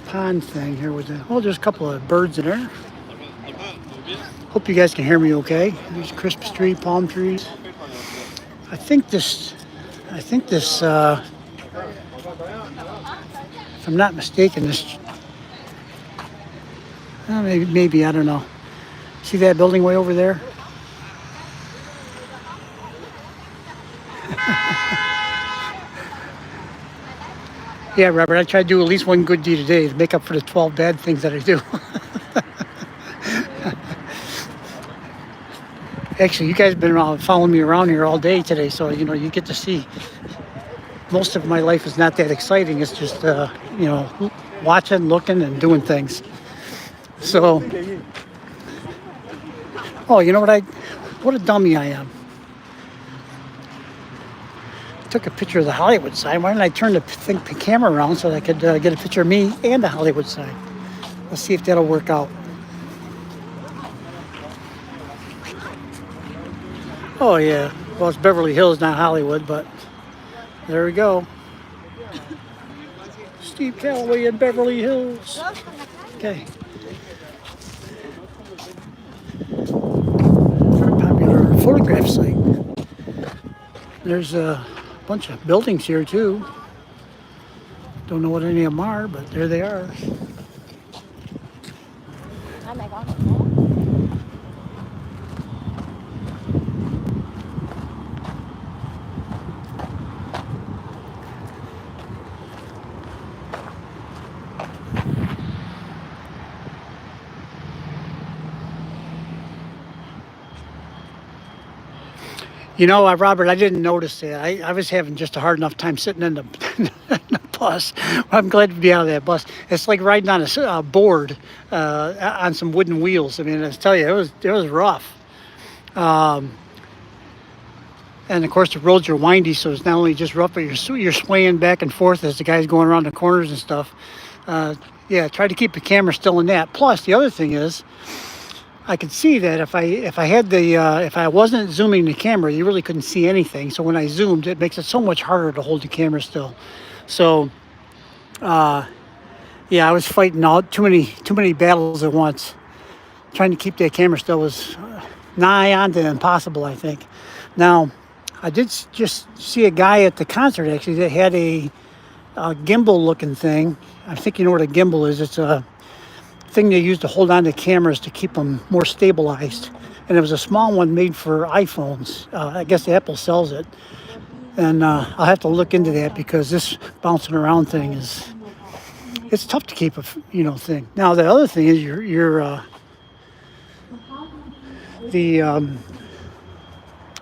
pond thing here with the, oh, there's a couple of birds in there. Hope you guys can hear me okay. There's a Christmas tree, palm trees. I think this, if I'm not mistaken, this, maybe, I don't know. See that building way over there? Yeah, Robert, I try to do at least one good deed a day to make up for the 12 bad things that I do. Actually, you guys have been following me around here all day today, so, you get to see. Most of my life is not that exciting. It's just, watching, looking, and doing things. So, oh, you know what a dummy I am. Took a picture of the Hollywood sign. Why didn't I turn the camera around so that I could get a picture of me and the Hollywood sign? Let's see if that'll work out. Oh yeah, well it's Beverly Hills, not Hollywood, but there we go. Steve Callaway in Beverly Hills. Okay. Very popular photograph site. There's a bunch of buildings here too. Don't know what any of them are, but there they are. Robert, I didn't notice that. I was having just a hard enough time sitting in the bus. I'm glad to be out of that bus. It's like riding on a board on some wooden wheels. I mean, I tell you, it was rough. And of course, the roads are windy, so it's not only just rough, but you're swaying back and forth as the guy's going around the corners and stuff. Yeah, try to keep the camera still in that. Plus, the other thing is, I could see that if I wasn't zooming the camera, you really couldn't see anything. So when I zoomed, it makes it so much harder to hold the camera still. So, yeah, I was fighting too many battles at once. Trying to keep that camera still was nigh on to impossible, I think. Now, I did just see a guy at the concert actually that had a gimbal-looking thing. I think you know what a gimbal is. It's a thing they use to hold on to cameras to keep them more stabilized. And it was a small one made for iPhones. I guess Apple sells it. And I'll have to look into that because this bouncing around thing it's tough to keep a thing. Now the other thing is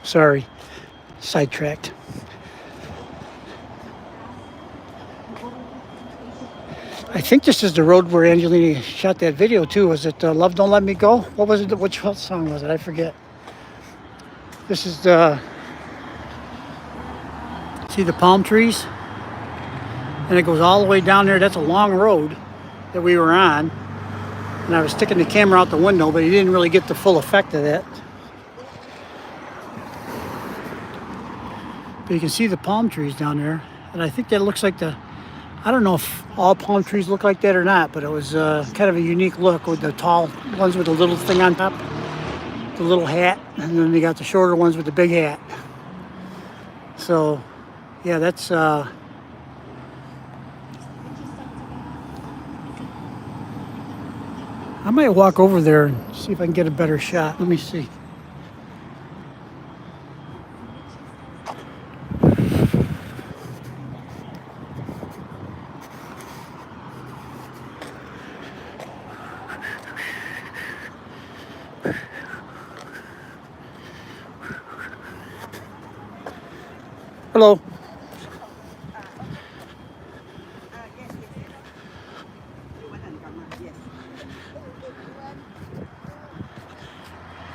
sorry, sidetracked. I think this is the road where Angelina shot that video too. Was it Love Don't Let Me Go? What was it? Which song was it? I forget. This is see the palm trees? And it goes all the way down there. That's a long road that we were on. And I was sticking the camera out the window, but you didn't really get the full effect of that. But you can see the palm trees down there. And I think that looks like I don't know if all palm trees look like that or not, but it was kind of a unique look with the tall ones with the little thing on top, the little hat, and then they got the shorter ones with the big hat. So, yeah, that's I might walk over there and see if I can get a better shot. Let me see. Hello.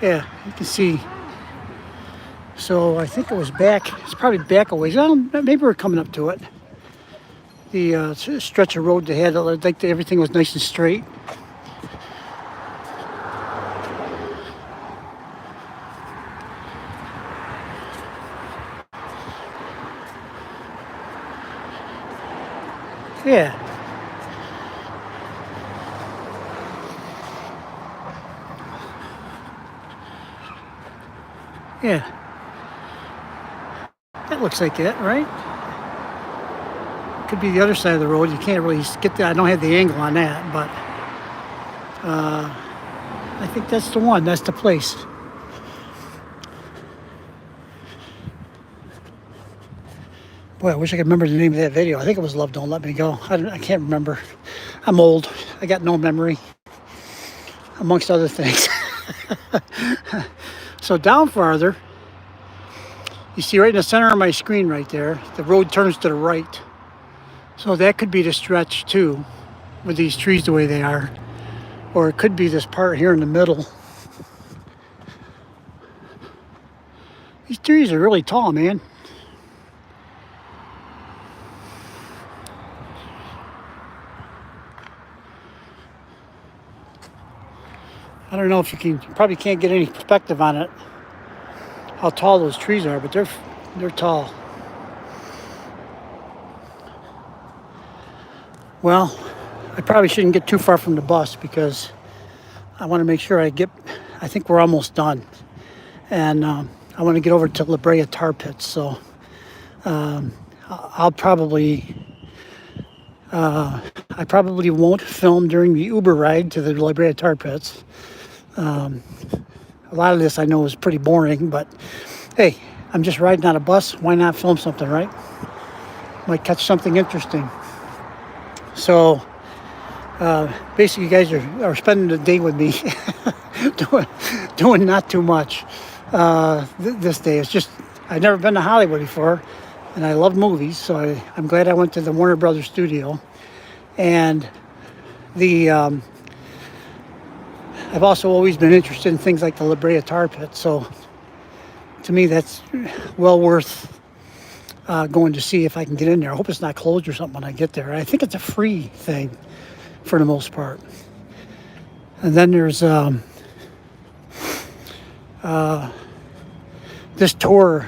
Yeah, you can see. So I think it was back. It's probably back a ways. Maybe we're coming up to it. The stretch of road they had, like everything was nice and straight. Yeah. Yeah. That looks like it, right? Could be the other side of the road. You can't really get that. I don't have the angle on that, but I think that's the one. That's the place. Boy, I wish I could remember the name of that video. I think it was Love Don't Let Me Go. I can't remember. I'm old. I got no memory, amongst other things. So down farther, you see right in the center of my screen right there, the road turns to the right. So that could be the stretch too, with these trees the way they are. Or it could be this part here in the middle. These trees are really tall, man. I don't know if you probably can't get any perspective on it, how tall those trees are, but they're tall. Well, I probably shouldn't get too far from the bus because I want to make sure I think we're almost done. And I want to get over to La Brea Tar Pits, so I probably won't film during the Uber ride to the La Brea Tar Pits. A lot of this I know is pretty boring, but hey, I'm just riding on a bus. Why not film something, right? Might catch something interesting. So basically, you guys are spending the day with me, doing not too much this day. It's just I've never been to Hollywood before, and I love movies, so I'm glad I went to the Warner Brothers studio. And the I've also always been interested in things like the La Brea Tar Pit, so to me that's well worth going to see if I can get in there. I hope it's not closed or something when I get there. I think it's a free thing for the most part. And then there's this tour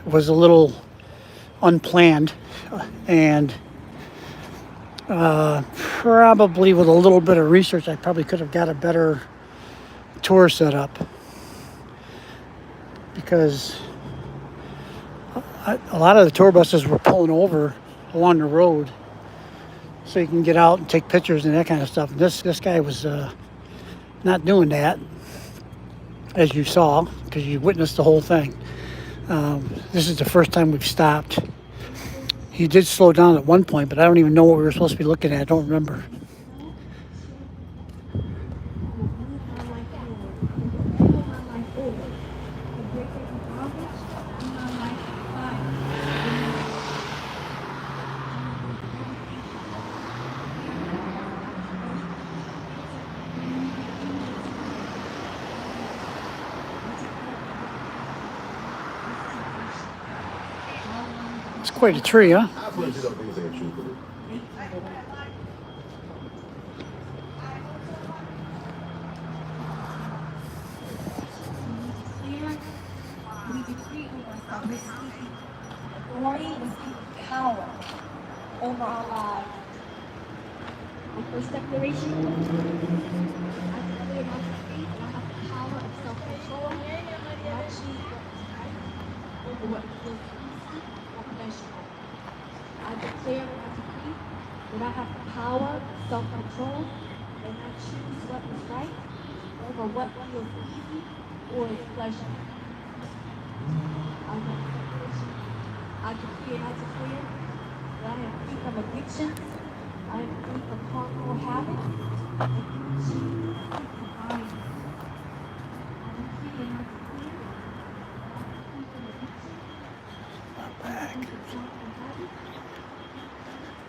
was a little unplanned, and probably with a little bit of research, I probably could have got a better tour set up, because a lot of the tour buses were pulling over along the road so you can get out and take pictures and that kind of stuff. And this guy was not doing that, as you saw, because you witnessed the whole thing. This is the first time we've stopped. He did slow down at one point, but I don't even know what we were supposed to be looking at. I don't remember. It's quite a tree, huh? Power over our lives. My first declaration, I declare my faith and I have the power of self-control. I choose what is right over what feels easy or pleasurable. I declare and I decree that I have the power of self-control and I choose what is right over what feels easy or is pleasurable. I decree and I declare that I am free from addiction, I am free from harmful habits, and in Jesus' name, I am free. I decree and I declare that I am free from addiction, I am free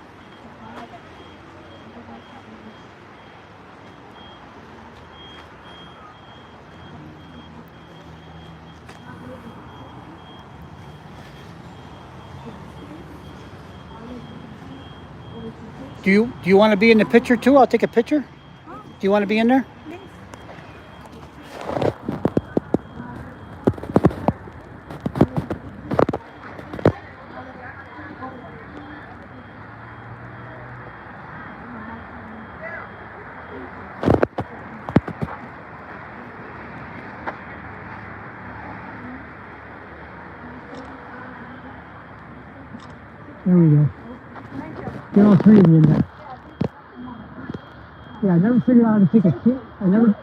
from harmful habits, Do you want to be in the picture too? I'll take a picture. Do you want to be in there? There we go. Get all three of you in there. Yeah, I never figured out how to take a kid. I never.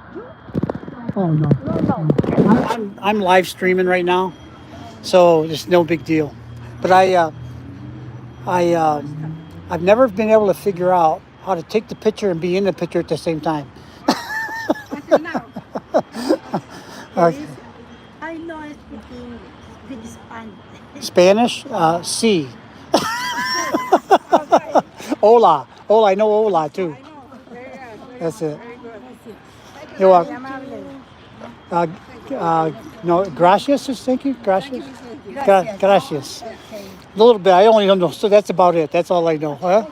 Oh no. I'm live streaming right now, so it's no big deal. But I've never been able to figure out how to take the picture and be in the picture at the same time. Okay. I know speak Spanish. Spanish? C. Hola. Hola, I know hola too. That's it. You're welcome. No, gracias, thank you. Gracias. Gracias. A little bit. I only don't know. So that's about it. That's all I know. Huh?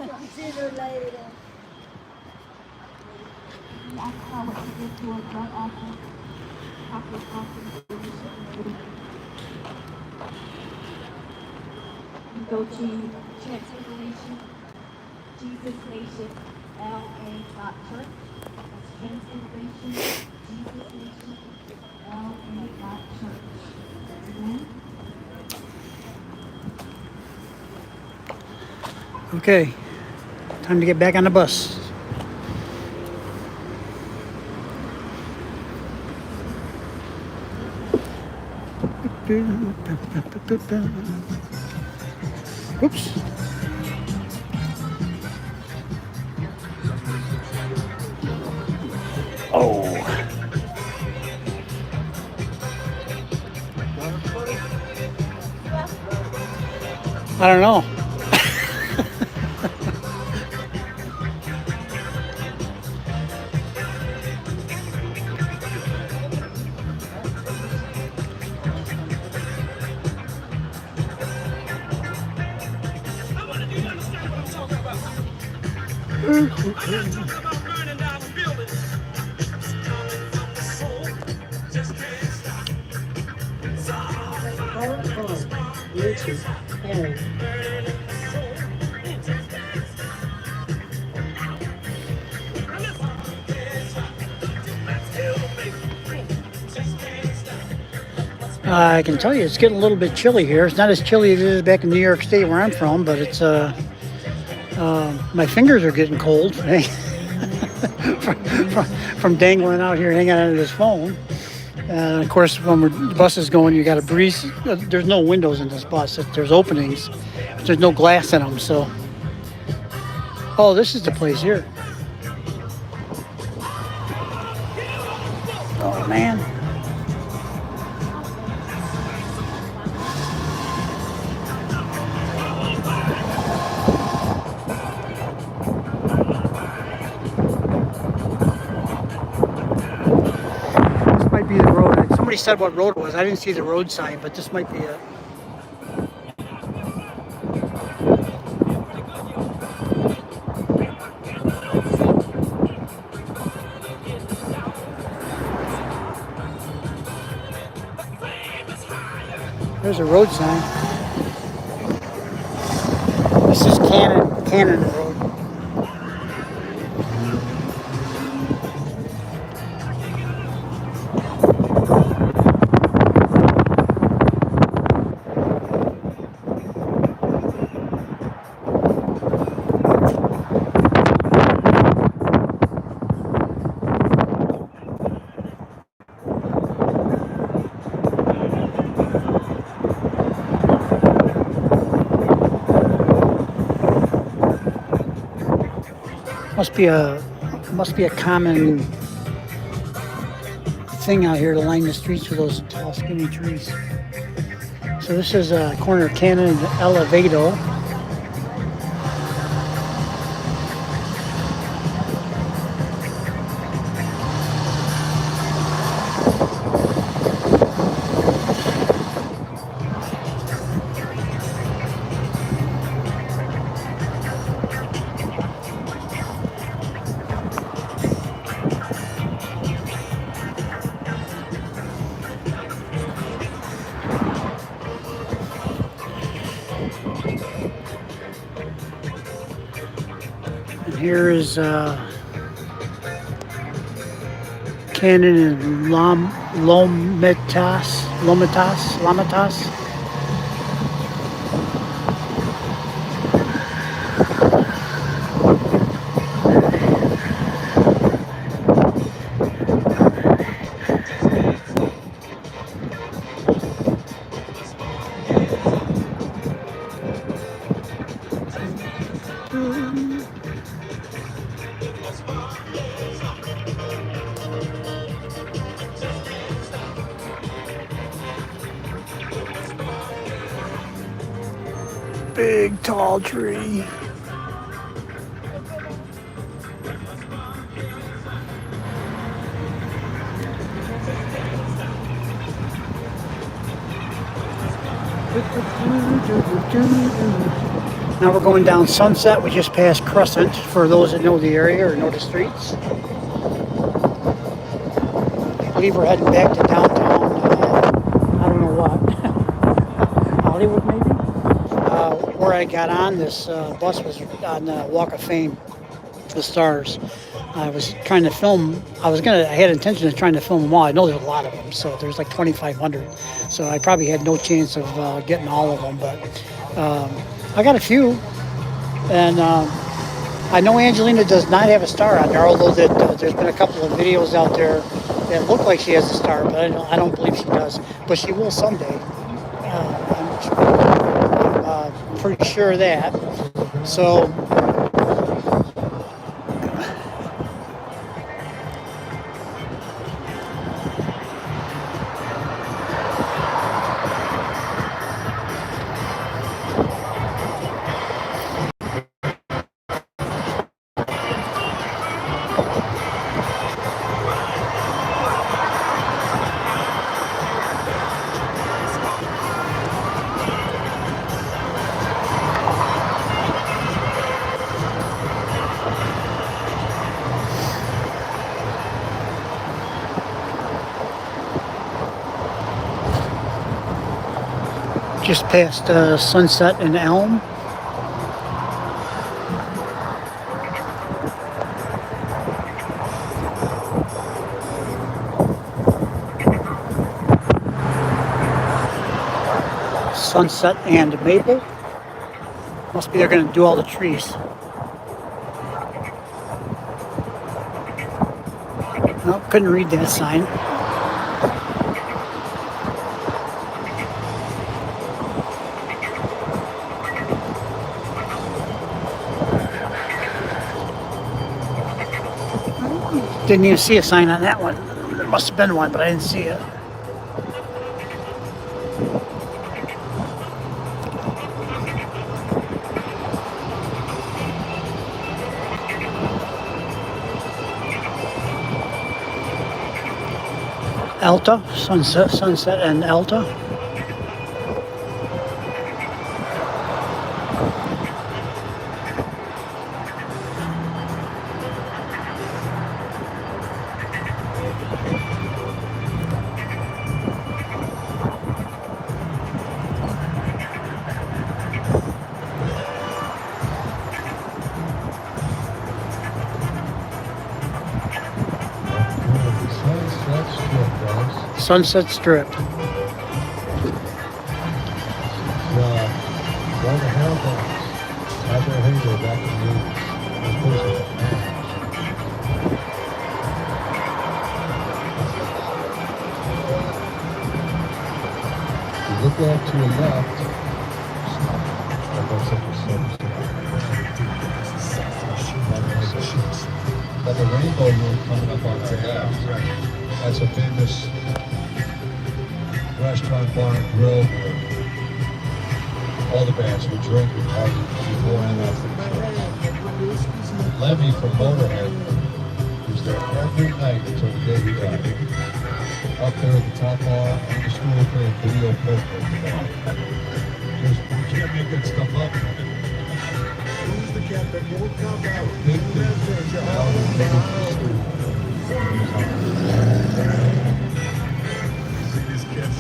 Go to Transfiguration, Jesus Nation, LA.church. That's Transfiguration, Jesus Nation, LA.church. Amen. Okay. Time to get back on the bus. Oops. Oh. I don't know. I can tell you it's getting a little bit chilly here. It's not as chilly as it is back in New York State where I'm from, but it's my fingers are getting cold from dangling out here hanging out of this phone. Of course, when the bus is going, you got to breeze. There's no windows in this bus. There's openings, but there's no glass in them. So, oh, this is the place here. Oh man. Might be the road. Somebody said what road it was. I didn't see the road sign, but this might be it. There's a road sign. This is Cannon Road. Must be a common thing out here to line the streets with those tall, skinny trees. So this is a corner of Cannon and Elevado. Here is Cannon and Lomitas. Big tall tree. Now we're going down Sunset. We just passed Crescent, for those that know the area or know the streets. I believe we're heading back to downtown, I don't know what, Hollywood maybe? Where I got on, this bus was on the Walk of Fame, the stars. I was trying to film, I had intention of trying to film them all. I know there's a lot of them, so there's like 2,500. So I probably had no chance of getting all of them, but I got a few. And I know Angelina does not have a star on there, although there's been a couple of videos out there that look like she has a star, but I don't believe she does. But she will someday. I'm pretty sure of that. So Just past Sunset and Elm. Sunset and Maple. Must be they're going to do all the trees. Nope, couldn't read that sign. Didn't even see a sign on that one. There must have been one, but I didn't see it. Alta, Sunset and Alta. Sunset Strip. One of the hellboys had their heyday back in the 80s. You look off to your left, like a rainbow room coming up on our left. That's a famous restaurant, bar, and grill where all the bands would drink and party before and after the show. Lemmy from Motorhead was there every night until the day he died. Up there at the top bar, on the stool playing video poker. Just, you can't make that stuff up. Who's the cat that won't come out? Big thing.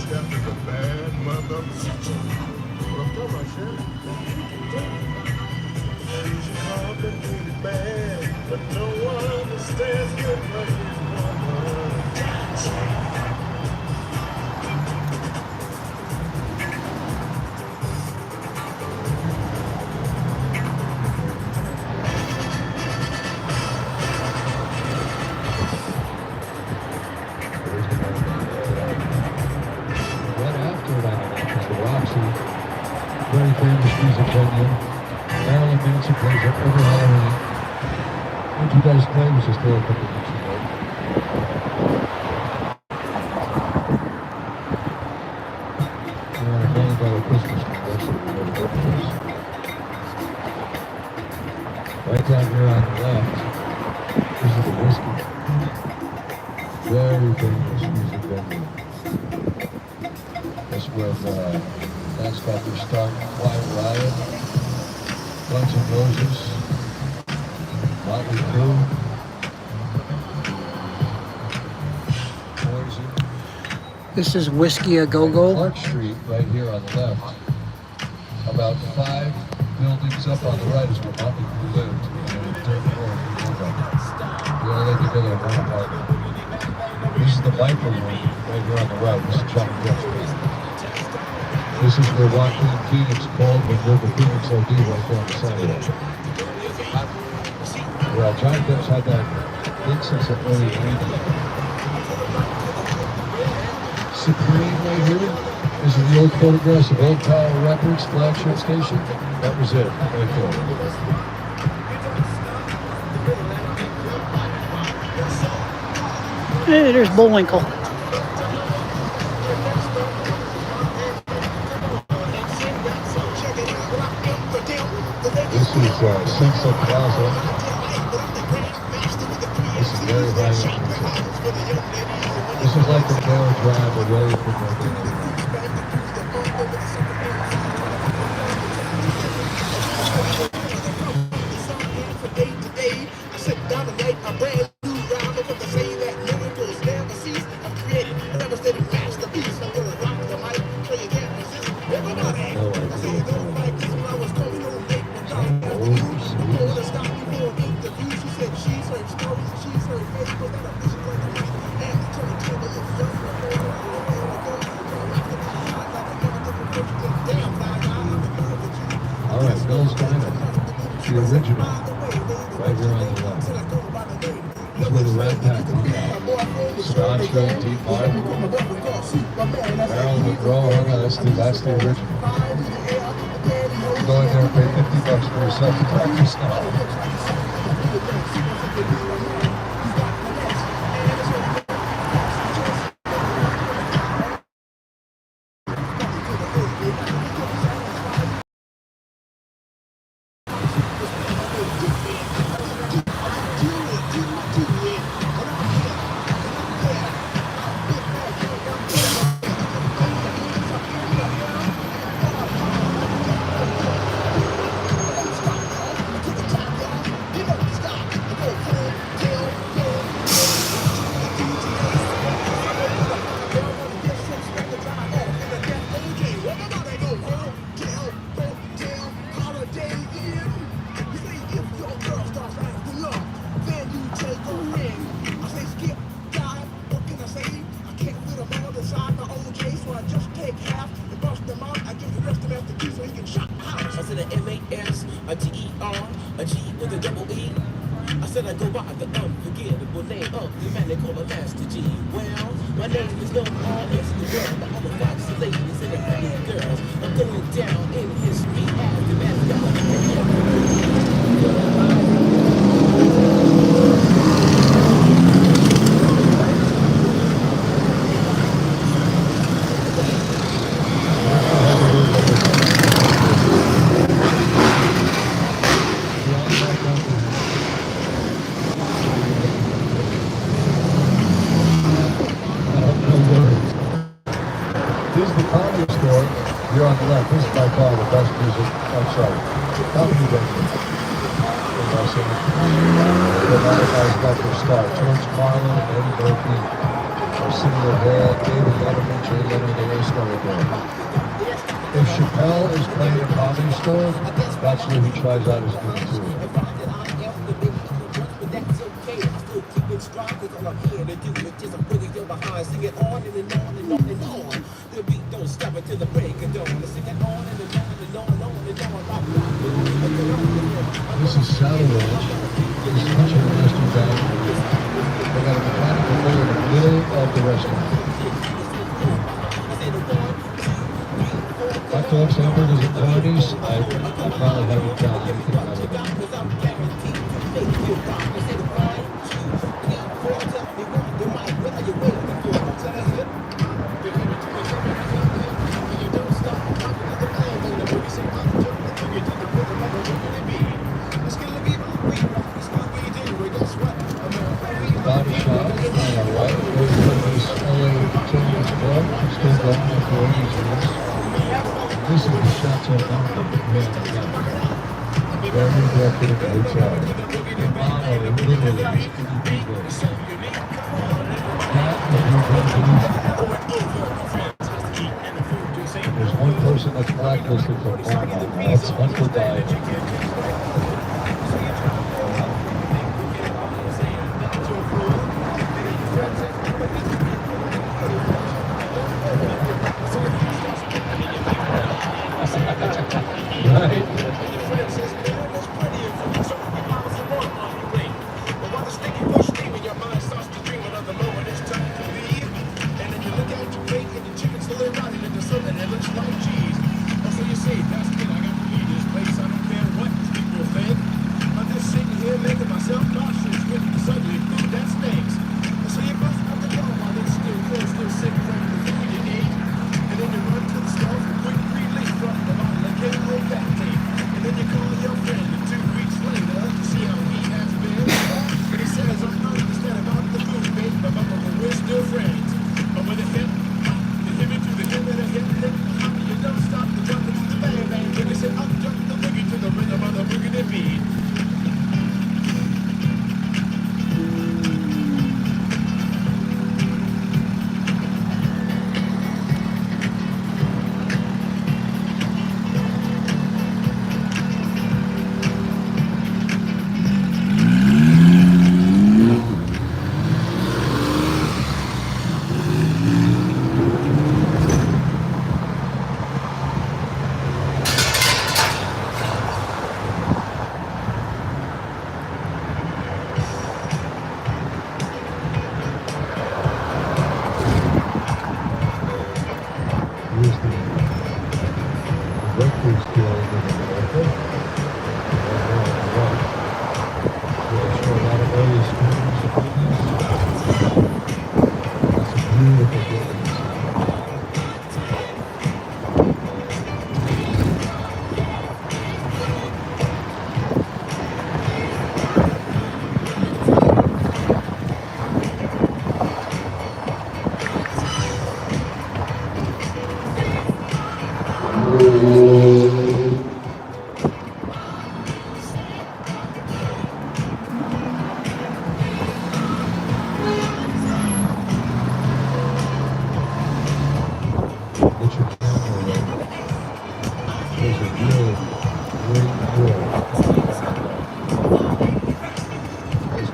Step is a bad mother. What I'm talking about, Shirley. She's complicated bad, but no one understands good like his mama. Very famous music venue. Marilyn Manson plays it every Halloween. What you guys play was just there a couple weeks ago. $1 million Christmas commercial. Right down here on the left, this is the Whiskey. Very famous music venue. That's where that's got their start. Quiet Riot, Guns N' Roses, Motley Crue, Poison. This is Whiskey A Go Go. Clark Street, right here on the left. About 5 buildings up on the right is where Motley Crue lived. And a dirt floor in they all lived together in one apartment. This is the Viper Room right here on the right. This is John Jeffrey. This is where Joaquin Phoenix called when River Phoenix OD right there on the sidewalk. Well, John Depp's had that big since the early 90s. Supreme right here is the old photographs of Old Tower Records flagship station. That was it, right there. Hey, there's Bullwinkle. This is Sunset Plaza. This is very high end. This is like a narrow drive away from the All right, Bill's Diner, the original, right here on the left. That's where the Rat Pack hung out. Sinatra, Deep Martin, Marilyn Monroe hung out. That's the original. You go in there and pay $50 for yourself to breakfast now. This is the comedy store. Here on the left, this is by far the best music. I'm sorry. Comedy venue. Dramatic Eyes got their start. George Carlin, Eddie Murphy, Arsenio Hall, David Letterman, Jay Leno, they all started there. If Chappelle is playing a comedy store, that's where he tries out his new tour. This is Saddle Ranch. This is Country and Western Band. They got a mechanical bull in the middle of the restaurant. Hot dogs, hamburgers, and parties. I probably haven't found anything better than that. Body shop on our right. There's this LA Children's Club. Still going after all these years. This is the Chateau Mountain here in Atlanta. Very decorative hotel. The motto literally is anything goes. That is your definition. There's one person that's blacklisted for porn. That's Hunter Guy.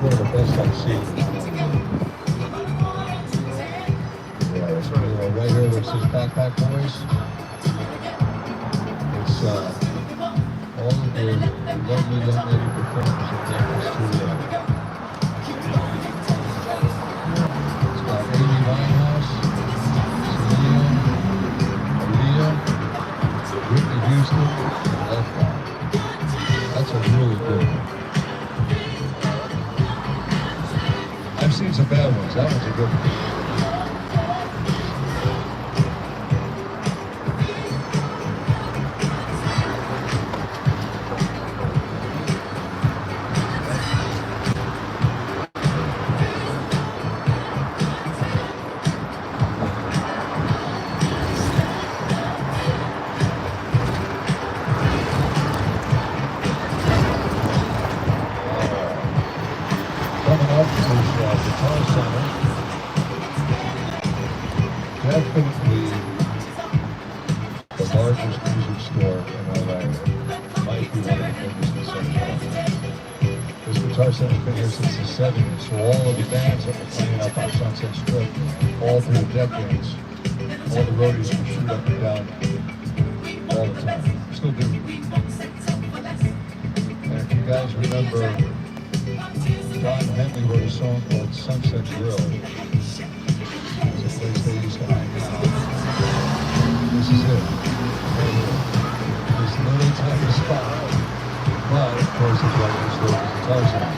one of the best I've seen. Yeah, it's right here where it says Backpack Boys. It's all of the lovely young lady performers in Memphis Studio. It's got Amy Winehouse, Selena, Aaliyah, Whitney Houston, and Left Eye. That's a really good one. I've seen some bad ones. That one's a good one. Coming up is Guitar Center. Definitely the largest music store in LA. Might be one of the biggest in Southern California. This Guitar Center's been here since the 70s, so all of the bands that were playing up on Sunset Strip all through the decades, all the roadies would shoot up and down all the time. Still do. And if you guys remember, John Henley wrote a song called Sunset Grill. It's a place they used to hang out. This is it. Right here. This little tiny spot. But, of course, it's right next door to the Guitar Center.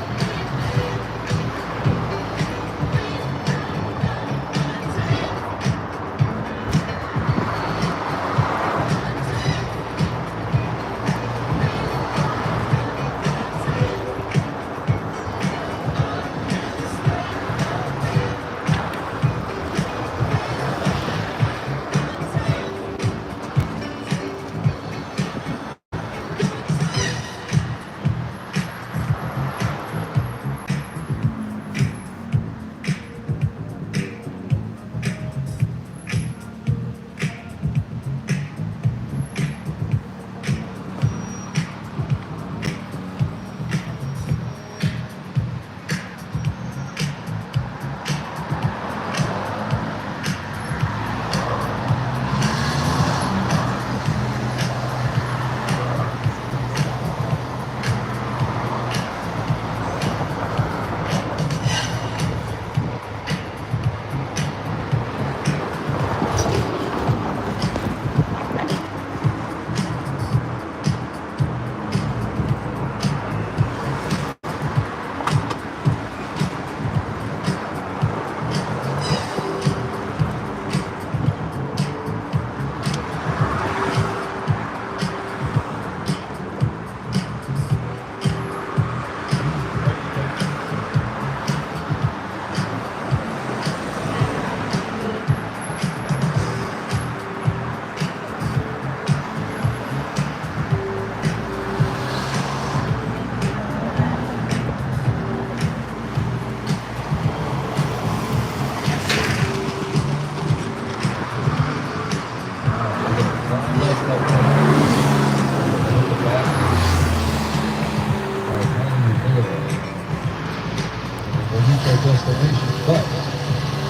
Destination, but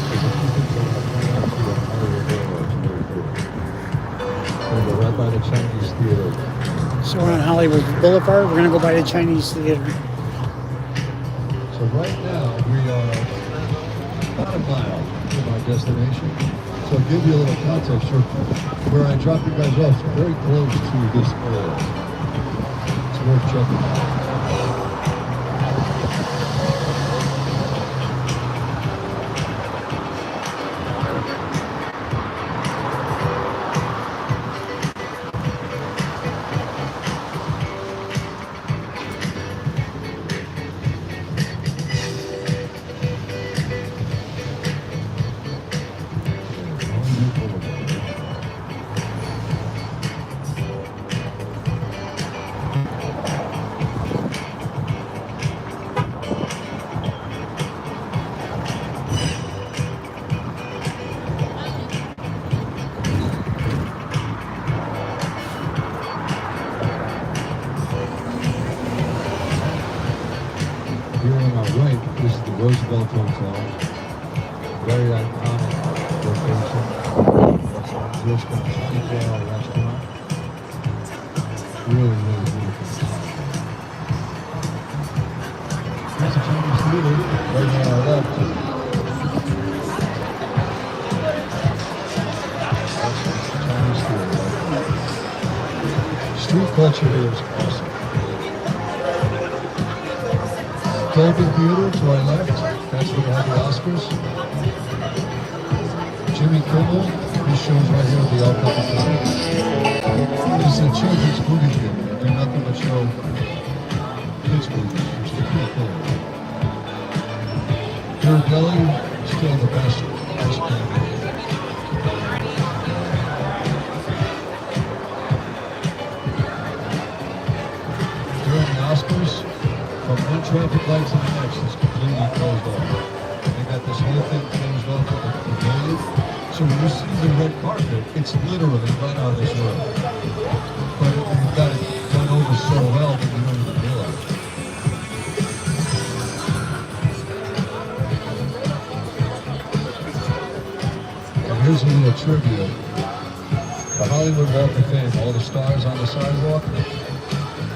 there's a few things I want to point out to you on Hollywood Boulevard. It's very cool. We're going to go right by the Chinese Theater. So we're on Hollywood Boulevard. We're going to go by the Chinese Theater. So right now we are about a mile from our destination. So to give you a little context, where I drop you guys off, it's very close to this area. It's worth checking out. This is the Roosevelt Hotel. Very iconic location. Los Angeles 24-hour restaurant. Really, really beautiful. That's a Chinese theater right on our left. Chinese theater. Street culture here is awesome. Callaway Theater to our left, that's where they have the Oscars. Jimmy Kimmel, his show's right here at the El Capitan. This is a children's movie theater. They do nothing but show kids' movies, which is pretty cool. Ghirardelli, still the best ice cream. During the Oscars, from one traffic light to the next, it's completely closed off. They got this whole thing closed off with a pavilion. So when you see the red carpet, it's literally right on this road. But you've got it done over so well that you don't even realize it. And here's a little trivia. The Hollywood Walk of Fame, all the stars on the sidewalk,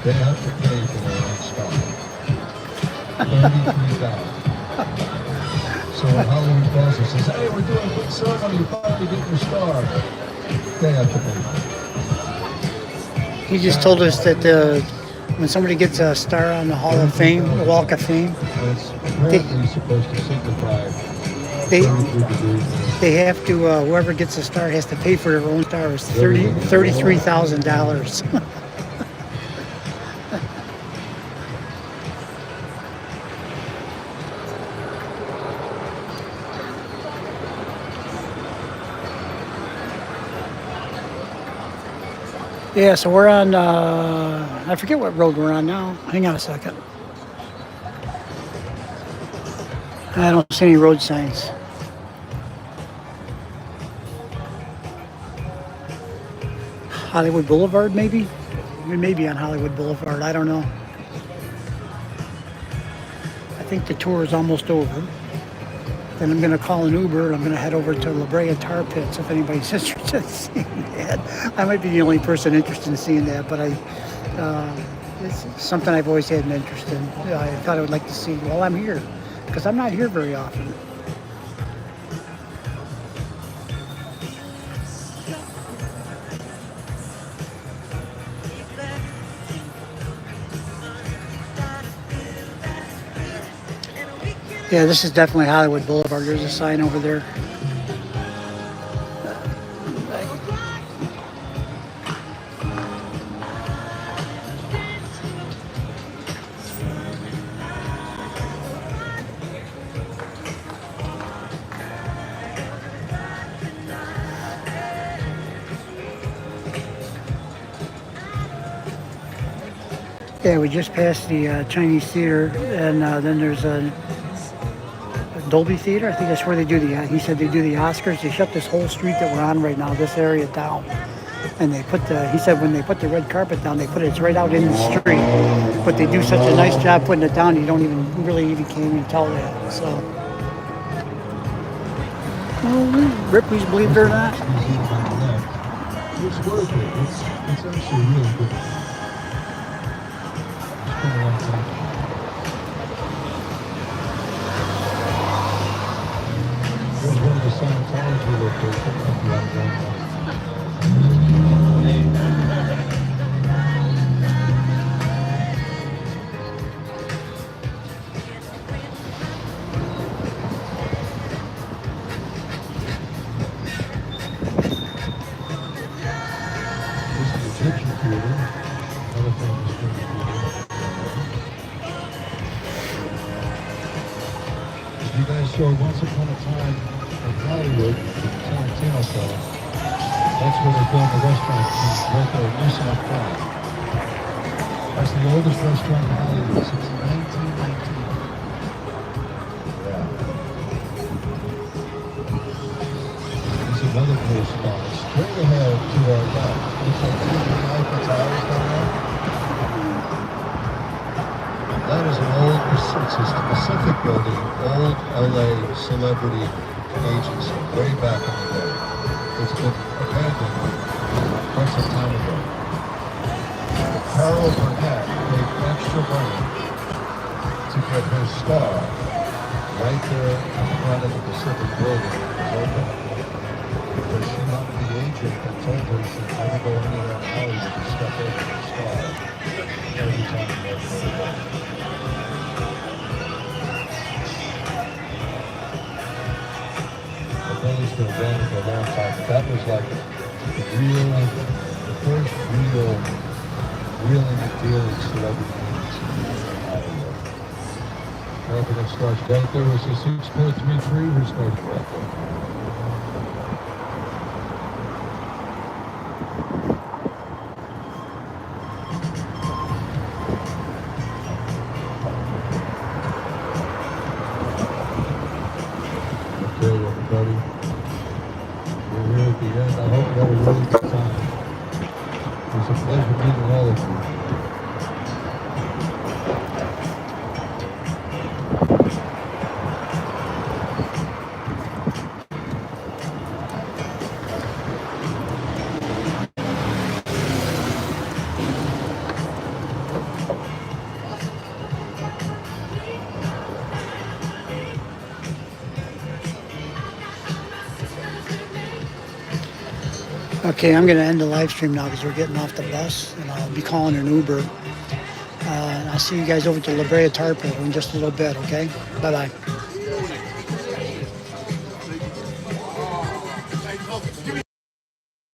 they have to pay for their own star. $33,000. So when Hollywood calls and says, hey, we're doing a big ceremony, you finally get your star, they have to pay for it. He just told us that when somebody gets a star on the Hall of Fame, the Walk of Fame, It's apparently supposed to signify they 33 degrees. they have to whoever gets a star has to pay for their own star. It's $33,000. Yeah, so we're on, I forget what road we're on now. Hang on a second. I don't see any road signs. Hollywood Boulevard, maybe? We may be on Hollywood Boulevard, I don't know. I think the tour is almost over. Then I'm going to call an Uber. I'm going to head over to La Brea Tar Pits if anybody's interested in seeing that. I might be the only person interested in seeing that, but it's something I've always had an interest in. I thought I would like to see while I'm here, because I'm not here very often. Yeah, this is definitely Hollywood Boulevard. There's a sign over there. Yeah, we just passed the Chinese Theater, and then there's a Dolby Theater. I think that's where they do the, he said they do the Oscars. They shut this whole street that we're on right now, this area down. And they put he said when they put the red carpet down, they put it's right out in the street. But they do such a nice job putting it down, you don't even can't even tell that, so. Well, Ripley's, believe it or not. It's worth it. It's actually really good. It's been a long time. There's one of the Scientology locations if you want to go there. This is Egyptian theater, another famous theater. You guys saw Once Upon a Time in Hollywood, the Tarantino film. That's where they filmed the restaurant right there, Nissan Front. That's the oldest restaurant in Hollywood since 1919. Yeah. There's another cool spot. Straight ahead to our left. Looks like two Eiffel Towers down there. That is an old, it's a specific building, old LA celebrity agency, way back in the day. It's been abandoned quite some time ago. Carol Burnett paid extra money to get her star right there in front of the Pacific building when it was open. Because she wanted the agent that told her she should never go into that alley to step over the star every time you went for the ball. My brother's been abandoned for a long time, but that was like the first real wheeling and dealing celebrity agency in Hollywood. Everything starts right there. Was a 6.33 who starts right there. Okay, everybody. We're here at the end. I hope you had a really good time. It was a pleasure meeting all of you. Okay, I'm going to end the live stream now because we're getting off the bus, and I'll be calling an Uber. I'll see you guys over to La Brea Tarpo in just a little bit, okay? Bye-bye.